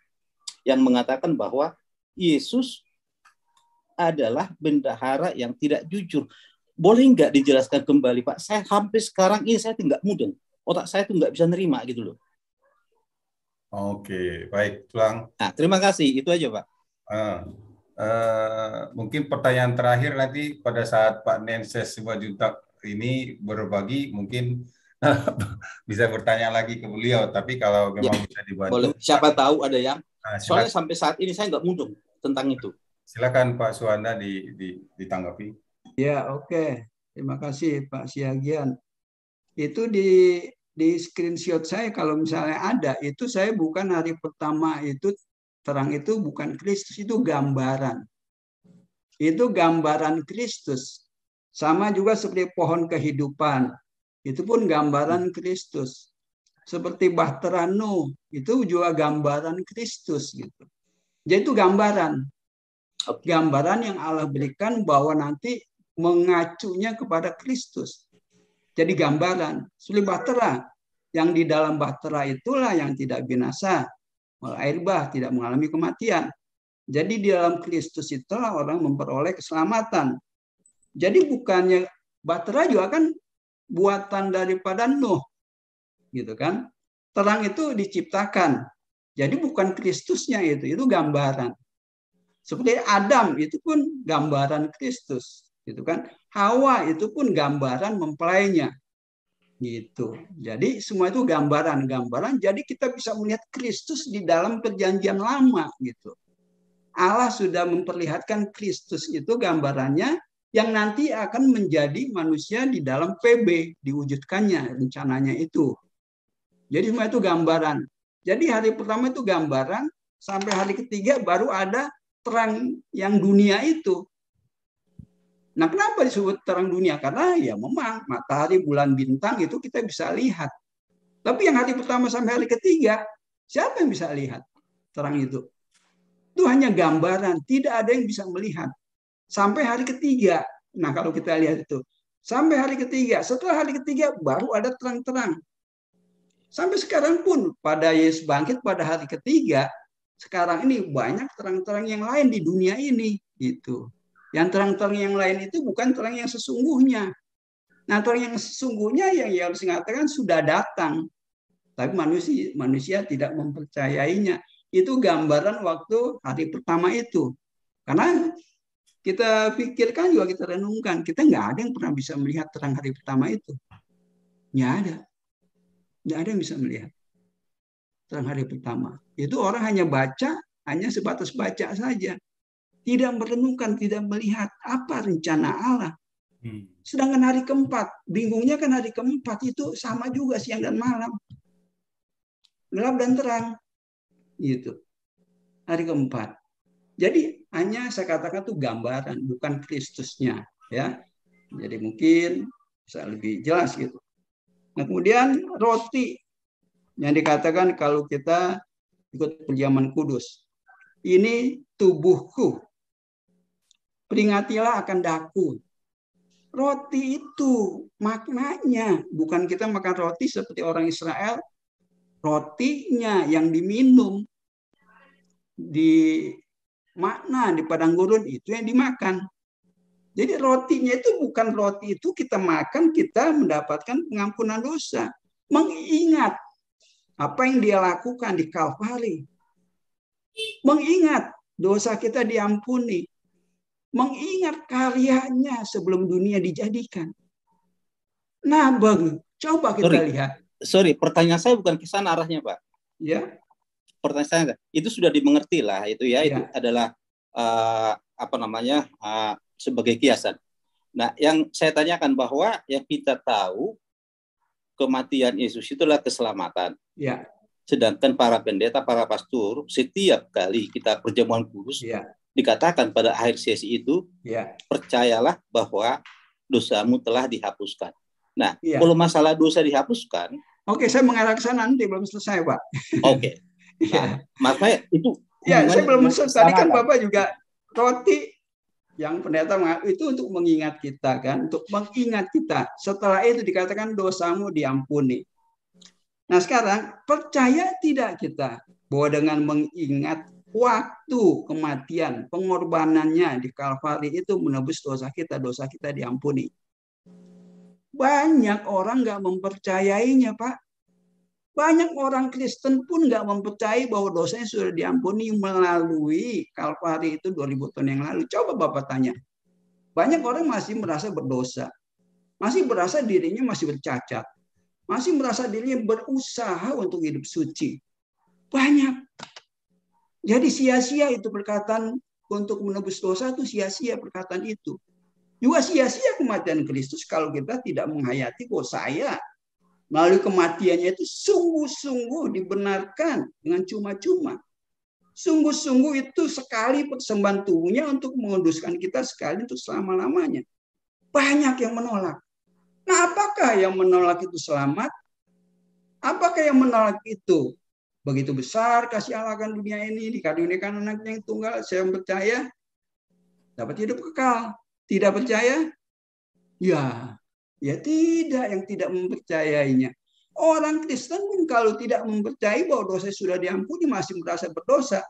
yang mengatakan bahwa Yesus adalah bendahara yang tidak jujur. Boleh nggak dijelaskan kembali, Pak? Saya sampai sekarang ini saya tidak mudeng. Otak saya tuh nggak bisa nerima gitu loh. Oke, baik, Tuang. Nah, terima kasih. Itu aja, Pak. Mungkin pertanyaan terakhir nanti pada saat Pak Nenses Simajuntak ini berbagi, mungkin bisa bertanya lagi ke beliau. Tapi kalau memang bisa dibantu. Boleh. Siapa tahu ada yang. Soalnya silakan. sampai saat ini saya nggak mudeng tentang itu. Silakan Pak Suhanda ditanggapi. Ya, oke. Terima kasih Pak Siagian. Itu di screenshot saya kalau misalnya ada, itu saya bukan hari pertama itu terang itu bukan Kristus, itu gambaran. Itu gambaran Kristus. Sama juga seperti pohon kehidupan. Itu pun gambaran Kristus. Seperti bahtera Nuh, itu juga gambaran Kristus gitu. Jadi itu gambaran. Gambaran yang Allah berikan bahwa nanti mengacunya kepada Kristus. Jadi gambaran. Seperti bahtera. Yang di dalam bahtera itulah yang tidak binasa. Air bah, tidak mengalami kematian. Jadi di dalam Kristus itulah orang memperoleh keselamatan. Jadi bukannya bahtera juga kan buatan daripada Nuh. Gitu kan? Terang itu diciptakan. Jadi bukan Kristusnya itu gambaran. Seperti Adam itu pun gambaran Kristus, gitu kan? Hawa itu pun gambaran mempelainya. Gitu. Jadi semua itu gambaran. Jadi kita bisa melihat Kristus di dalam perjanjian lama gitu. Allah sudah memperlihatkan Kristus itu gambarannya yang nanti akan menjadi manusia di dalam PB, diwujudkannya rencananya itu. Jadi semua itu gambaran. Jadi hari pertama itu gambaran, sampai hari ketiga baru ada terang yang dunia itu. Nah, kenapa disebut terang dunia? Karena ya memang matahari, bulan, bintang itu kita bisa lihat. Tapi yang hari pertama sampai hari ketiga, siapa yang bisa lihat terang itu? Itu hanya gambaran, tidak ada yang bisa melihat. Sampai hari ketiga. Nah, kalau kita lihat itu. Sampai hari ketiga. Setelah hari ketiga, baru ada terang-terang. Sampai sekarang pun, pada Yesus bangkit pada hari ketiga, sekarang ini banyak terang-terang yang lain di dunia ini. Gitu. Yang terang-terang yang lain itu bukan terang yang sesungguhnya. Nah, terang yang sesungguhnya yang harus mengatakan sudah datang. Tapi manusia tidak mempercayainya. Itu gambaran waktu hari pertama itu. Karena kita pikirkan juga, kita renungkan. Kita nggak ada yang pernah bisa melihat terang hari pertama itu. Nggak ada. Nggak ada yang bisa melihat terang hari pertama. Itu orang hanya baca, hanya sebatas baca saja. Tidak merenungkan, tidak melihat apa rencana Allah. Sedangkan hari keempat, bingungnya kan hari keempat itu sama juga siang dan malam. Gelap dan terang. Gitu. Hari keempat. Jadi hanya saya katakan itu gambaran, bukan Kristusnya. Ya. Jadi mungkin bisa lebih jelas gitu. Nah, kemudian roti yang dikatakan kalau kita ikut perjamuan kudus. Ini tubuhku. Peringatilah akan daku. Roti itu maknanya bukan kita makan roti seperti orang Israel. Rotinya yang diminum di makna di padang gurun itu yang dimakan. Jadi rotinya itu bukan roti itu kita makan, kita mendapatkan pengampunan dosa. Mengingat apa yang dia lakukan di Kalvari. Mengingat dosa kita diampuni. Mengingat karyanya sebelum dunia dijadikan. Nah, Bang, coba kita lihat. Sorry, pertanyaan saya bukan ke sana arahnya, Pak. Ya. Pertanyaan saya, itu sudah dimengerti lah, itu ya, itu Ya. adalah sebagai kiasan. Nah, yang saya tanyakan bahwa yang kita tahu kematian Yesus itulah keselamatan. Ya. Sedangkan para pendeta, para pastor, setiap kali kita perjamuan kudus, Ya. dikatakan pada akhir sesi itu, Ya. percayalah bahwa dosamu telah dihapuskan. Nah, Ya. kalau masalah dosa dihapuskan, oke, saya mengarah ke sana nanti, belum selesai, Pak. Oke. Nah, makanya itu ya, saya belum selesai. Tadi kan Bapak juga roti yang pendeta itu untuk mengingat kita kan, untuk mengingat kita. Setelah itu dikatakan dosamu diampuni. Nah, sekarang percaya tidak kita bahwa dengan mengingat waktu kematian, pengorbanannya di Kalvari itu menebus dosa kita diampuni. Banyak orang nggak mempercayainya, Pak. Banyak orang Kristen pun nggak mempercayai bahwa dosanya sudah diampuni melalui Kalvari itu 2000 tahun yang lalu. Coba Bapak tanya. Banyak orang masih merasa berdosa. Masih merasa dirinya masih bercacat. Masih merasa dirinya berusaha untuk hidup suci. Banyak. Jadi sia-sia itu perkataan untuk menebus dosa itu sia-sia perkataan itu. Juga sia-sia kematian Kristus kalau kita tidak menghayati bahwa saya melalui kematiannya itu sungguh-sungguh dibenarkan dengan cuma-cuma. Sungguh-sungguh itu sekali persembahan tubuhnya untuk menguduskan kita sekali untuk selama-lamanya. Banyak yang menolak. Nah, apakah yang menolak itu selamat? Apakah yang menolak itu begitu besar kasih Allah akan dunia ini, dikaruniakan anaknya yang tunggal, saya percaya dapat hidup kekal. Tidak percaya? Ya tidak, yang tidak mempercayainya. Orang Kristen pun kalau tidak mempercayai bahwa dosa sudah diampuni masih merasa berdosa.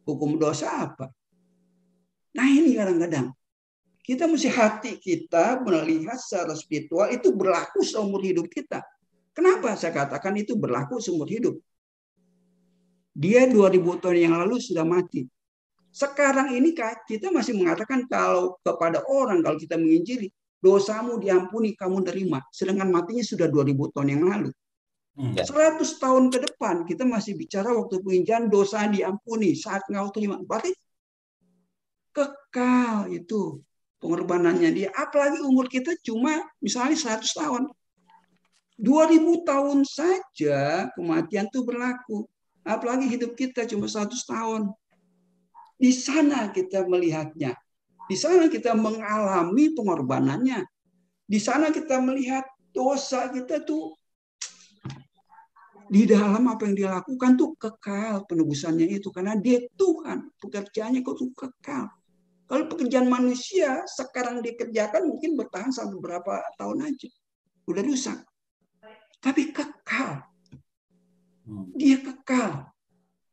Hukum dosa apa? Nah, ini kadang-kadang kita mesti hati kita melihat secara spiritual itu berlaku seumur hidup kita. Kenapa saya katakan itu berlaku seumur hidup? Dia 2000 tahun yang lalu sudah mati. Sekarang ini kita masih mengatakan kalau kepada orang kalau kita menginjili, dosamu diampuni, kamu terima. Sedangkan matinya sudah 2000 tahun yang lalu. 100 tahun ke depan kita masih bicara waktu penginjilan dosa diampuni saat engkau terima. Berarti kekal itu pengorbanannya dia. Apalagi umur kita cuma misalnya 100 tahun. 2000 tahun saja kematian itu berlaku. Apalagi hidup kita cuma 100 tahun. Di sana kita melihatnya. Di sana kita mengalami pengorbanannya. Di sana kita melihat dosa kita tuh di dalam apa yang dia lakukan tuh kekal penebusannya itu. Karena dia Tuhan. Pekerjaannya itu kekal. Kalau pekerjaan manusia sekarang dikerjakan mungkin bertahan sampai berapa tahun aja. Udah rusak. Tapi kekal. Dia kekal.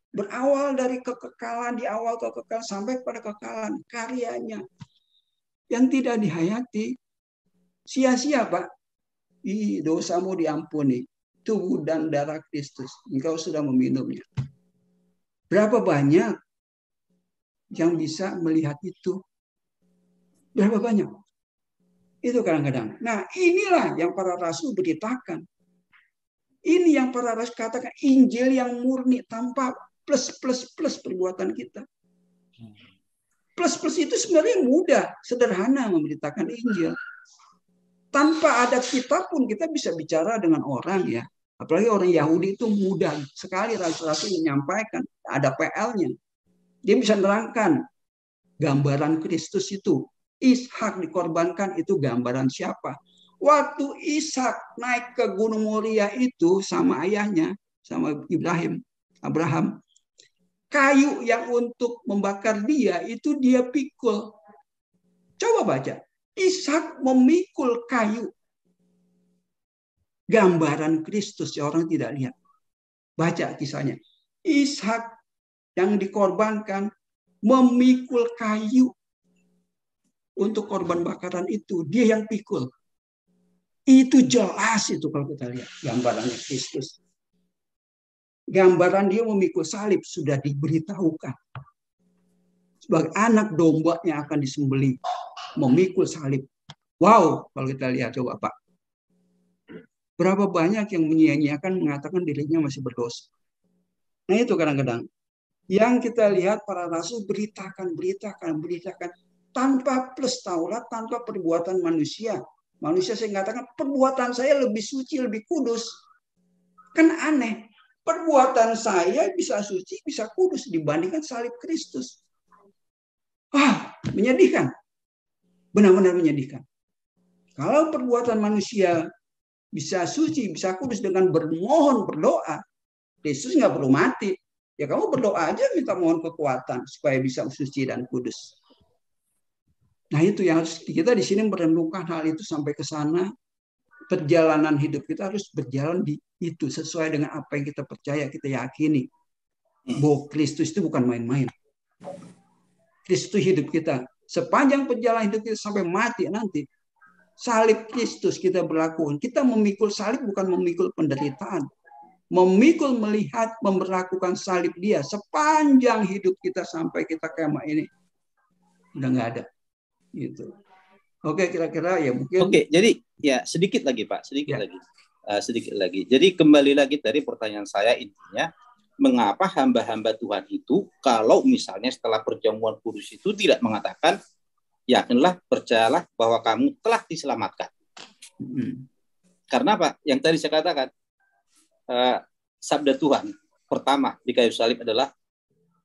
Berawal dari kekekalan, di awal kekekalan sampai pada kekekalan karyanya yang tidak dihayati. Sia-sia, Pak. Dosamu diampuni. Tubuh dan darah Kristus. Engkau sudah meminumnya. Berapa banyak yang bisa melihat itu? Berapa banyak? Itu kadang-kadang. Nah, inilah yang para rasul beritakan. Ini yang para rasul katakan, Injil yang murni tanpa plus perbuatan kita. Plus itu sebenarnya mudah, sederhana memberitakan Injil. Tanpa ada kitab pun kita bisa bicara dengan orang ya. Apalagi orang Yahudi itu mudah sekali rasul-rasul menyampaikan. Ada PL-nya. Dia bisa menerangkan gambaran Kristus itu. Ishak dikorbankan itu gambaran siapa? Waktu Ishak naik ke Gunung Moria itu sama ayahnya, sama Abraham. Kayu yang untuk membakar dia itu dia pikul. Coba baca. Ishak memikul kayu. Gambaran Kristus yang orang tidak lihat. Baca kisahnya. Ishak yang dikorbankan memikul kayu untuk korban bakaran itu. Dia yang pikul. Itu jelas itu kalau kita lihat gambarannya Kristus. Gambaran dia memikul salib sudah diberitahukan. Sebagai anak domba yang akan disembelih. Memikul salib. Wow, kalau kita lihat coba Pak. Berapa banyak yang menyia-nyiakan mengatakan dirinya masih berdosa. Nah itu kadang-kadang. Yang kita lihat para rasul beritakan. Tanpa plus Taurat, tanpa perbuatan manusia. Manusia saya mengatakan perbuatan saya lebih suci, lebih kudus. Kan aneh. Perbuatan saya bisa suci, bisa kudus dibandingkan salib Kristus. Menyedihkan. Benar-benar menyedihkan. Kalau perbuatan manusia bisa suci, bisa kudus dengan bermohon, berdoa, Kristus nggak perlu mati. Ya kamu berdoa aja minta mohon kekuatan supaya bisa suci dan kudus. Nah itu yang harus kita di sini merenungkan hal itu sampai ke sana. Perjalanan hidup kita harus berjalan di itu sesuai dengan apa yang kita percaya, kita yakini. Bahwa Kristus itu bukan main-main. Kristus hidup kita. Sepanjang perjalanan hidup kita sampai mati nanti. Salib Kristus kita berlakukan. Kita memikul salib bukan memikul penderitaan. Memikul, melihat, memperlakukan salib dia. Sepanjang hidup kita sampai kita kiamat ini. Udah nggak ada. Gitu. Oke, kira-kira ya mungkin. Oke, jadi ya sedikit lagi Pak, sedikit lagi. Jadi kembali lagi dari pertanyaan saya intinya, mengapa hamba-hamba Tuhan itu kalau misalnya setelah perjamuan kudus itu tidak mengatakan, yakinlah, percayalah bahwa kamu telah diselamatkan. Karena apa? Yang tadi saya katakan, sabda Tuhan pertama di kayu salib adalah,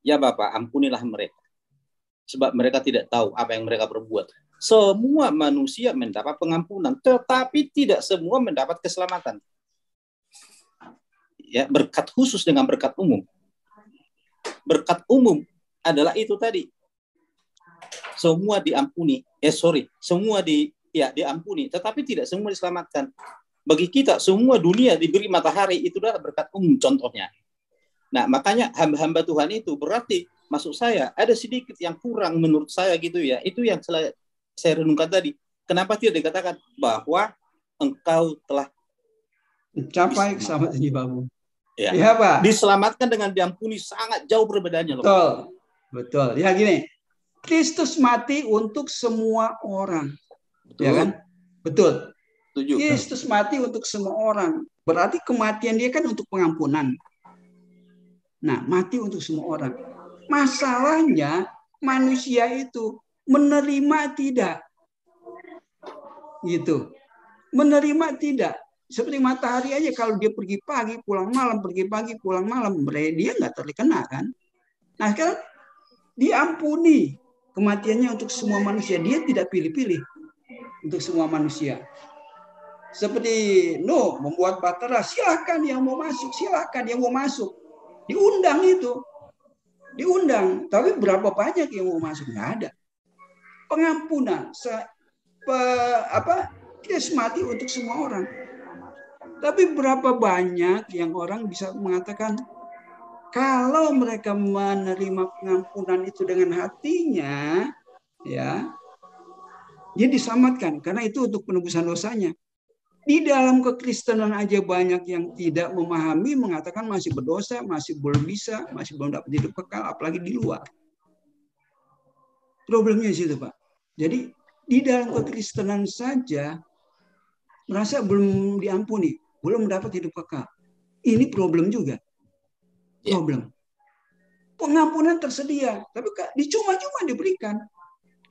ya Bapa, ampunilah mereka. Sebab mereka tidak tahu apa yang mereka perbuat. Semua manusia mendapat pengampunan, tetapi tidak semua mendapat keselamatan. Ya, berkat khusus dengan berkat umum. Berkat umum adalah itu tadi. Semua diampuni. Semua diampuni, tetapi tidak semua diselamatkan. Bagi kita semua dunia diberi matahari, itu adalah berkat umum contohnya. Nah, makanya hamba-hamba Tuhan itu berarti maksud saya ada sedikit yang kurang menurut saya gitu ya. Itu yang saya renungkan tadi. Kenapa tidak dikatakan bahwa engkau telah mencapai keselamatan jiwamu? Ya, Pak. Diselamatkan dengan diampuni sangat jauh perbedaannya. Betul. Ya gini, Kristus mati untuk semua orang. Betul. Ya kan? Betul. Setuju. Kristus mati untuk semua orang. Berarti kematian dia kan untuk pengampunan. Nah, mati untuk semua orang. Masalahnya manusia itu menerima tidak. Gitu. Menerima tidak. Seperti matahari aja, kalau dia pergi pagi, pulang malam, pergi pagi, pulang malam, dia nggak terkena kan. Nah sekarang diampuni kematiannya untuk semua manusia. Dia tidak pilih-pilih untuk semua manusia. Seperti Nuh membuat bahtera, silakan yang mau masuk, silakan yang mau masuk. Diundang itu. Diundang. Tapi berapa banyak yang mau masuk? Nggak ada. Pengampunan. Kristus mati untuk semua orang. Tapi berapa banyak yang orang bisa mengatakan, kalau mereka menerima pengampunan itu dengan hatinya, ya, dia diselamatkan. Karena itu untuk penebusan dosanya. Di dalam kekristenan aja banyak yang tidak memahami, mengatakan masih berdosa, masih belum bisa, masih belum dapat hidup kekal, apalagi di luar. Problemnya di situ, Pak. Jadi di dalam kekristenan saja merasa belum diampuni, belum mendapat hidup kekal. Ini problem juga. Problem. Pengampunan tersedia, tapi cuma-cuma diberikan.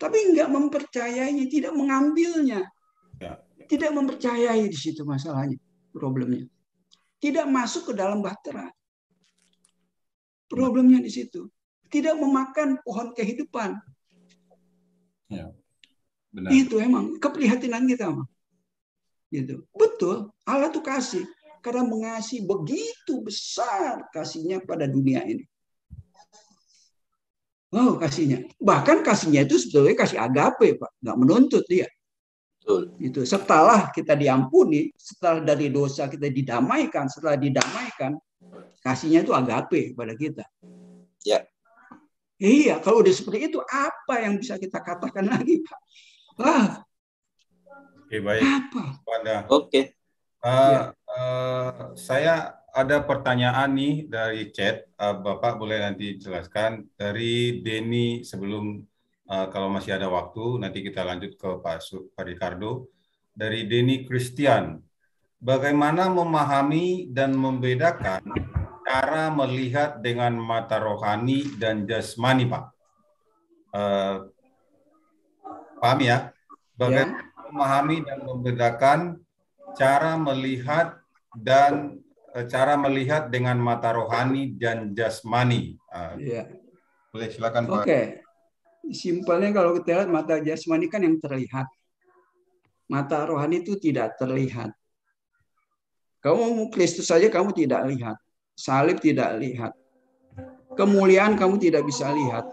Tapi nggak mempercayainya, tidak mengambilnya. Tidak mempercayai di situ masalahnya, problemnya. Tidak masuk ke dalam bahtera. Problemnya di situ. Tidak memakan pohon kehidupan. Ya, benar. Itu emang keprihatinan kita, Bang. Gitu. Betul, Allah tuh kasih. Karena mengasihi begitu besar kasihnya pada dunia ini. Wow, kasihnya. Bahkan kasihnya itu sebetulnya kasih agape, Pak. Nggak menuntut dia. Itu setelah kita diampuni, setelah dari dosa kita didamaikan, setelah didamaikan, kasihnya itu agape pada kita. Ya. Iya, kalau udah seperti itu, apa yang bisa kita katakan lagi, Pak? Wah. Oke, baik. Apa? Oke. Saya ada pertanyaan nih dari chat. Bapak boleh nanti jelaskan dari Denny sebelum kalau masih ada waktu, nanti kita lanjut ke Pak Ricardo. Dari Denny Christian, bagaimana memahami dan membedakan cara melihat dengan mata rohani dan jasmani, Pak? Paham ya? Bagaimana memahami dan membedakan cara melihat dengan mata rohani dan jasmani? Boleh silakan, Pak. Oke. Simpelnya kalau kita lihat mata jasmani kan yang terlihat. Mata rohani itu tidak terlihat. Kamu Kristus saja kamu tidak lihat. Salib tidak lihat. Kemuliaan kamu tidak bisa lihat.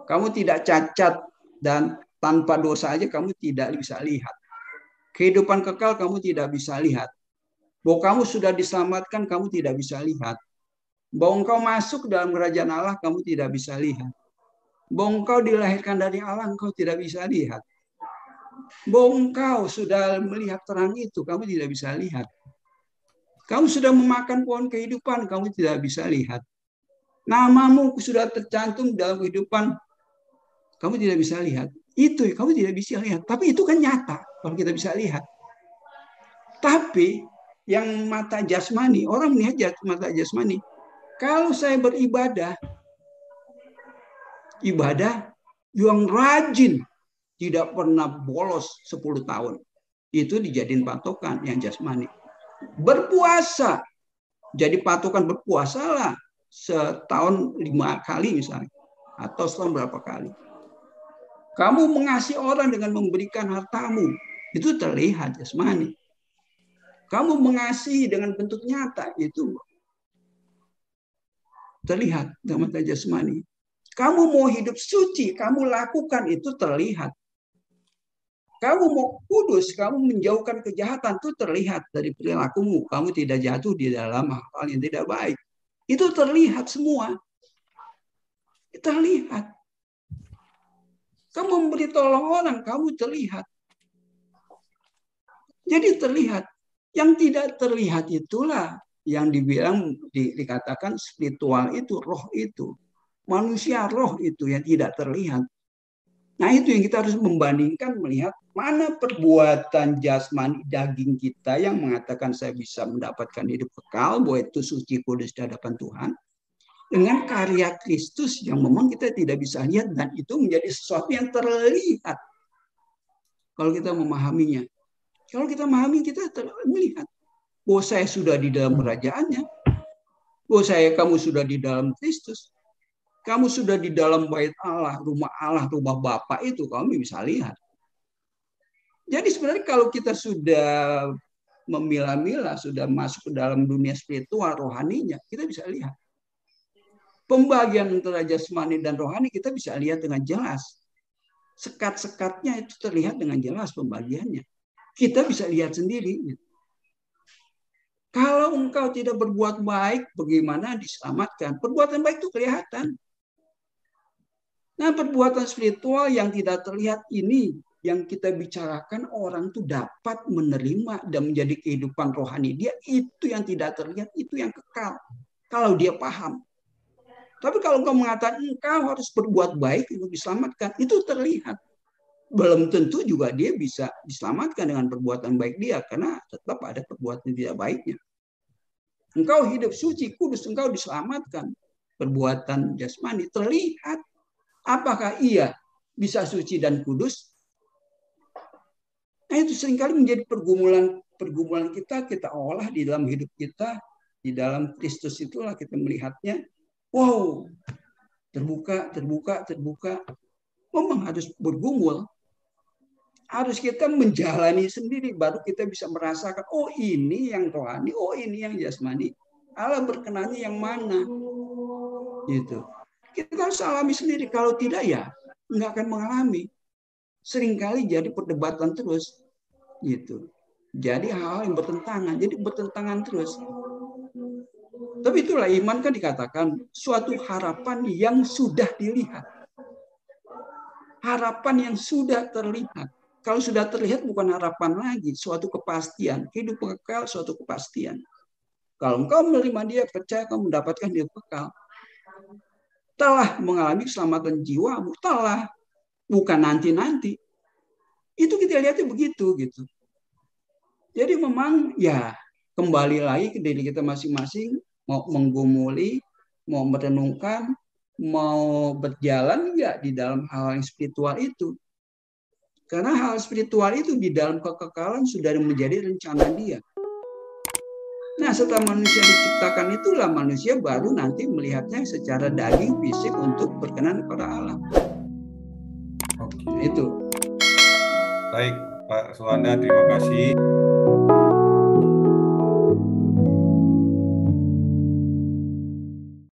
Kamu tidak cacat dan tanpa dosa aja kamu tidak bisa lihat. Kehidupan kekal kamu tidak bisa lihat. Bahwa kamu sudah diselamatkan kamu tidak bisa lihat. Bahwa engkau masuk dalam kerajaan Allah kamu tidak bisa lihat. Bahwa engkau dilahirkan dari Allah, engkau tidak bisa lihat. Bahwa engkau sudah melihat terang itu, kamu tidak bisa lihat. Kamu sudah memakan pohon kehidupan, kamu tidak bisa lihat. Namamu sudah tercantum dalam kehidupan, kamu tidak bisa lihat. Itu kamu tidak bisa lihat. Tapi itu kan nyata, kalau kita bisa lihat. Tapi yang mata jasmani, orang melihat mata jasmani. Kalau saya beribadah, ibadah yang rajin, tidak pernah bolos 10 tahun. Itu dijadiin patokan yang jasmani. Berpuasa, jadi patokan berpuasalah setahun 5 kali misalnya. Atau setahun berapa kali. Kamu mengasihi orang dengan memberikan hartamu. Itu terlihat jasmani. Kamu mengasihi dengan bentuk nyata. Itu terlihat dengan mata jasmani. Kamu mau hidup suci, kamu lakukan itu terlihat. Kamu mau kudus, kamu menjauhkan kejahatan itu terlihat dari perilakumu. Kamu tidak jatuh di dalam hal yang tidak baik. Itu terlihat semua. Terlihat. Kamu memberi tolong orang, kamu terlihat. Jadi terlihat. Yang tidak terlihat itulah yang dikatakan spiritual itu, roh itu. Manusia roh itu yang tidak terlihat. Nah itu yang kita harus membandingkan, melihat mana perbuatan jasmani daging kita yang mengatakan saya bisa mendapatkan hidup kekal, bahwa itu suci kudus di hadapan Tuhan, dengan karya Kristus yang memang kita tidak bisa lihat dan itu menjadi sesuatu yang terlihat kalau kita memahaminya. Kalau kita memahami, kita melihat bahwa saya sudah di dalam kerajaannya, bahwa kamu sudah di dalam Kristus, kamu sudah di dalam bait Allah, rumah Bapa itu, kami bisa lihat. Jadi sebenarnya kalau kita sudah memilah-milah, sudah masuk ke dalam dunia spiritual, rohaninya, kita bisa lihat. Pembagian antara jasmani dan rohani kita bisa lihat dengan jelas. Sekat-sekatnya itu terlihat dengan jelas pembagiannya. Kita bisa lihat sendiri. Kalau engkau tidak berbuat baik, bagaimana diselamatkan? Perbuatan baik itu kelihatan. Nah, perbuatan spiritual yang tidak terlihat ini, yang kita bicarakan, orang itu dapat menerima dan menjadi kehidupan rohani dia, itu yang tidak terlihat, itu yang kekal. Kalau dia paham. Tapi kalau engkau mengatakan engkau harus berbuat baik untuk diselamatkan, itu terlihat. Belum tentu juga dia bisa diselamatkan dengan perbuatan baik dia, karena tetap ada perbuatan tidak baiknya. Engkau hidup suci, kudus, engkau diselamatkan. Perbuatan jasmani terlihat. Apakah ia bisa suci dan kudus? Nah, itu seringkali menjadi pergumulan kita olah di dalam hidup kita, di dalam Kristus itulah kita melihatnya. Wow, terbuka. Memang harus bergumul. Harus kita menjalani sendiri, baru kita bisa merasakan, oh ini yang rohani, oh ini yang jasmani. Allah berkenannya yang mana? Gitu. Kita harus alami sendiri. Kalau tidak ya nggak akan mengalami. Seringkali jadi perdebatan terus. Gitu. Jadi hal-hal yang bertentangan terus. Tapi itulah iman kan dikatakan suatu harapan yang sudah dilihat. Harapan yang sudah terlihat. Kalau sudah terlihat bukan harapan lagi, suatu kepastian. Hidup kekal suatu kepastian. Kalau engkau menerima dia, percaya kamu mendapatkan hidup kekal. Telah mengalami keselamatan jiwamu, telah. Bukan nanti-nanti. Itu kita lihatnya begitu gitu. Jadi memang ya kembali lagi ke diri kita masing-masing, mau menggumuli, mau merenungkan, mau berjalan ya di dalam hal yang spiritual itu. Karena hal spiritual itu di dalam kekekalan sudah menjadi rencana dia. Nah, setelah manusia diciptakan itulah manusia baru nanti melihatnya secara daging fisik untuk berkenan kepada Allah. Oke. Itu. Baik, Pak Suhanda, terima kasih.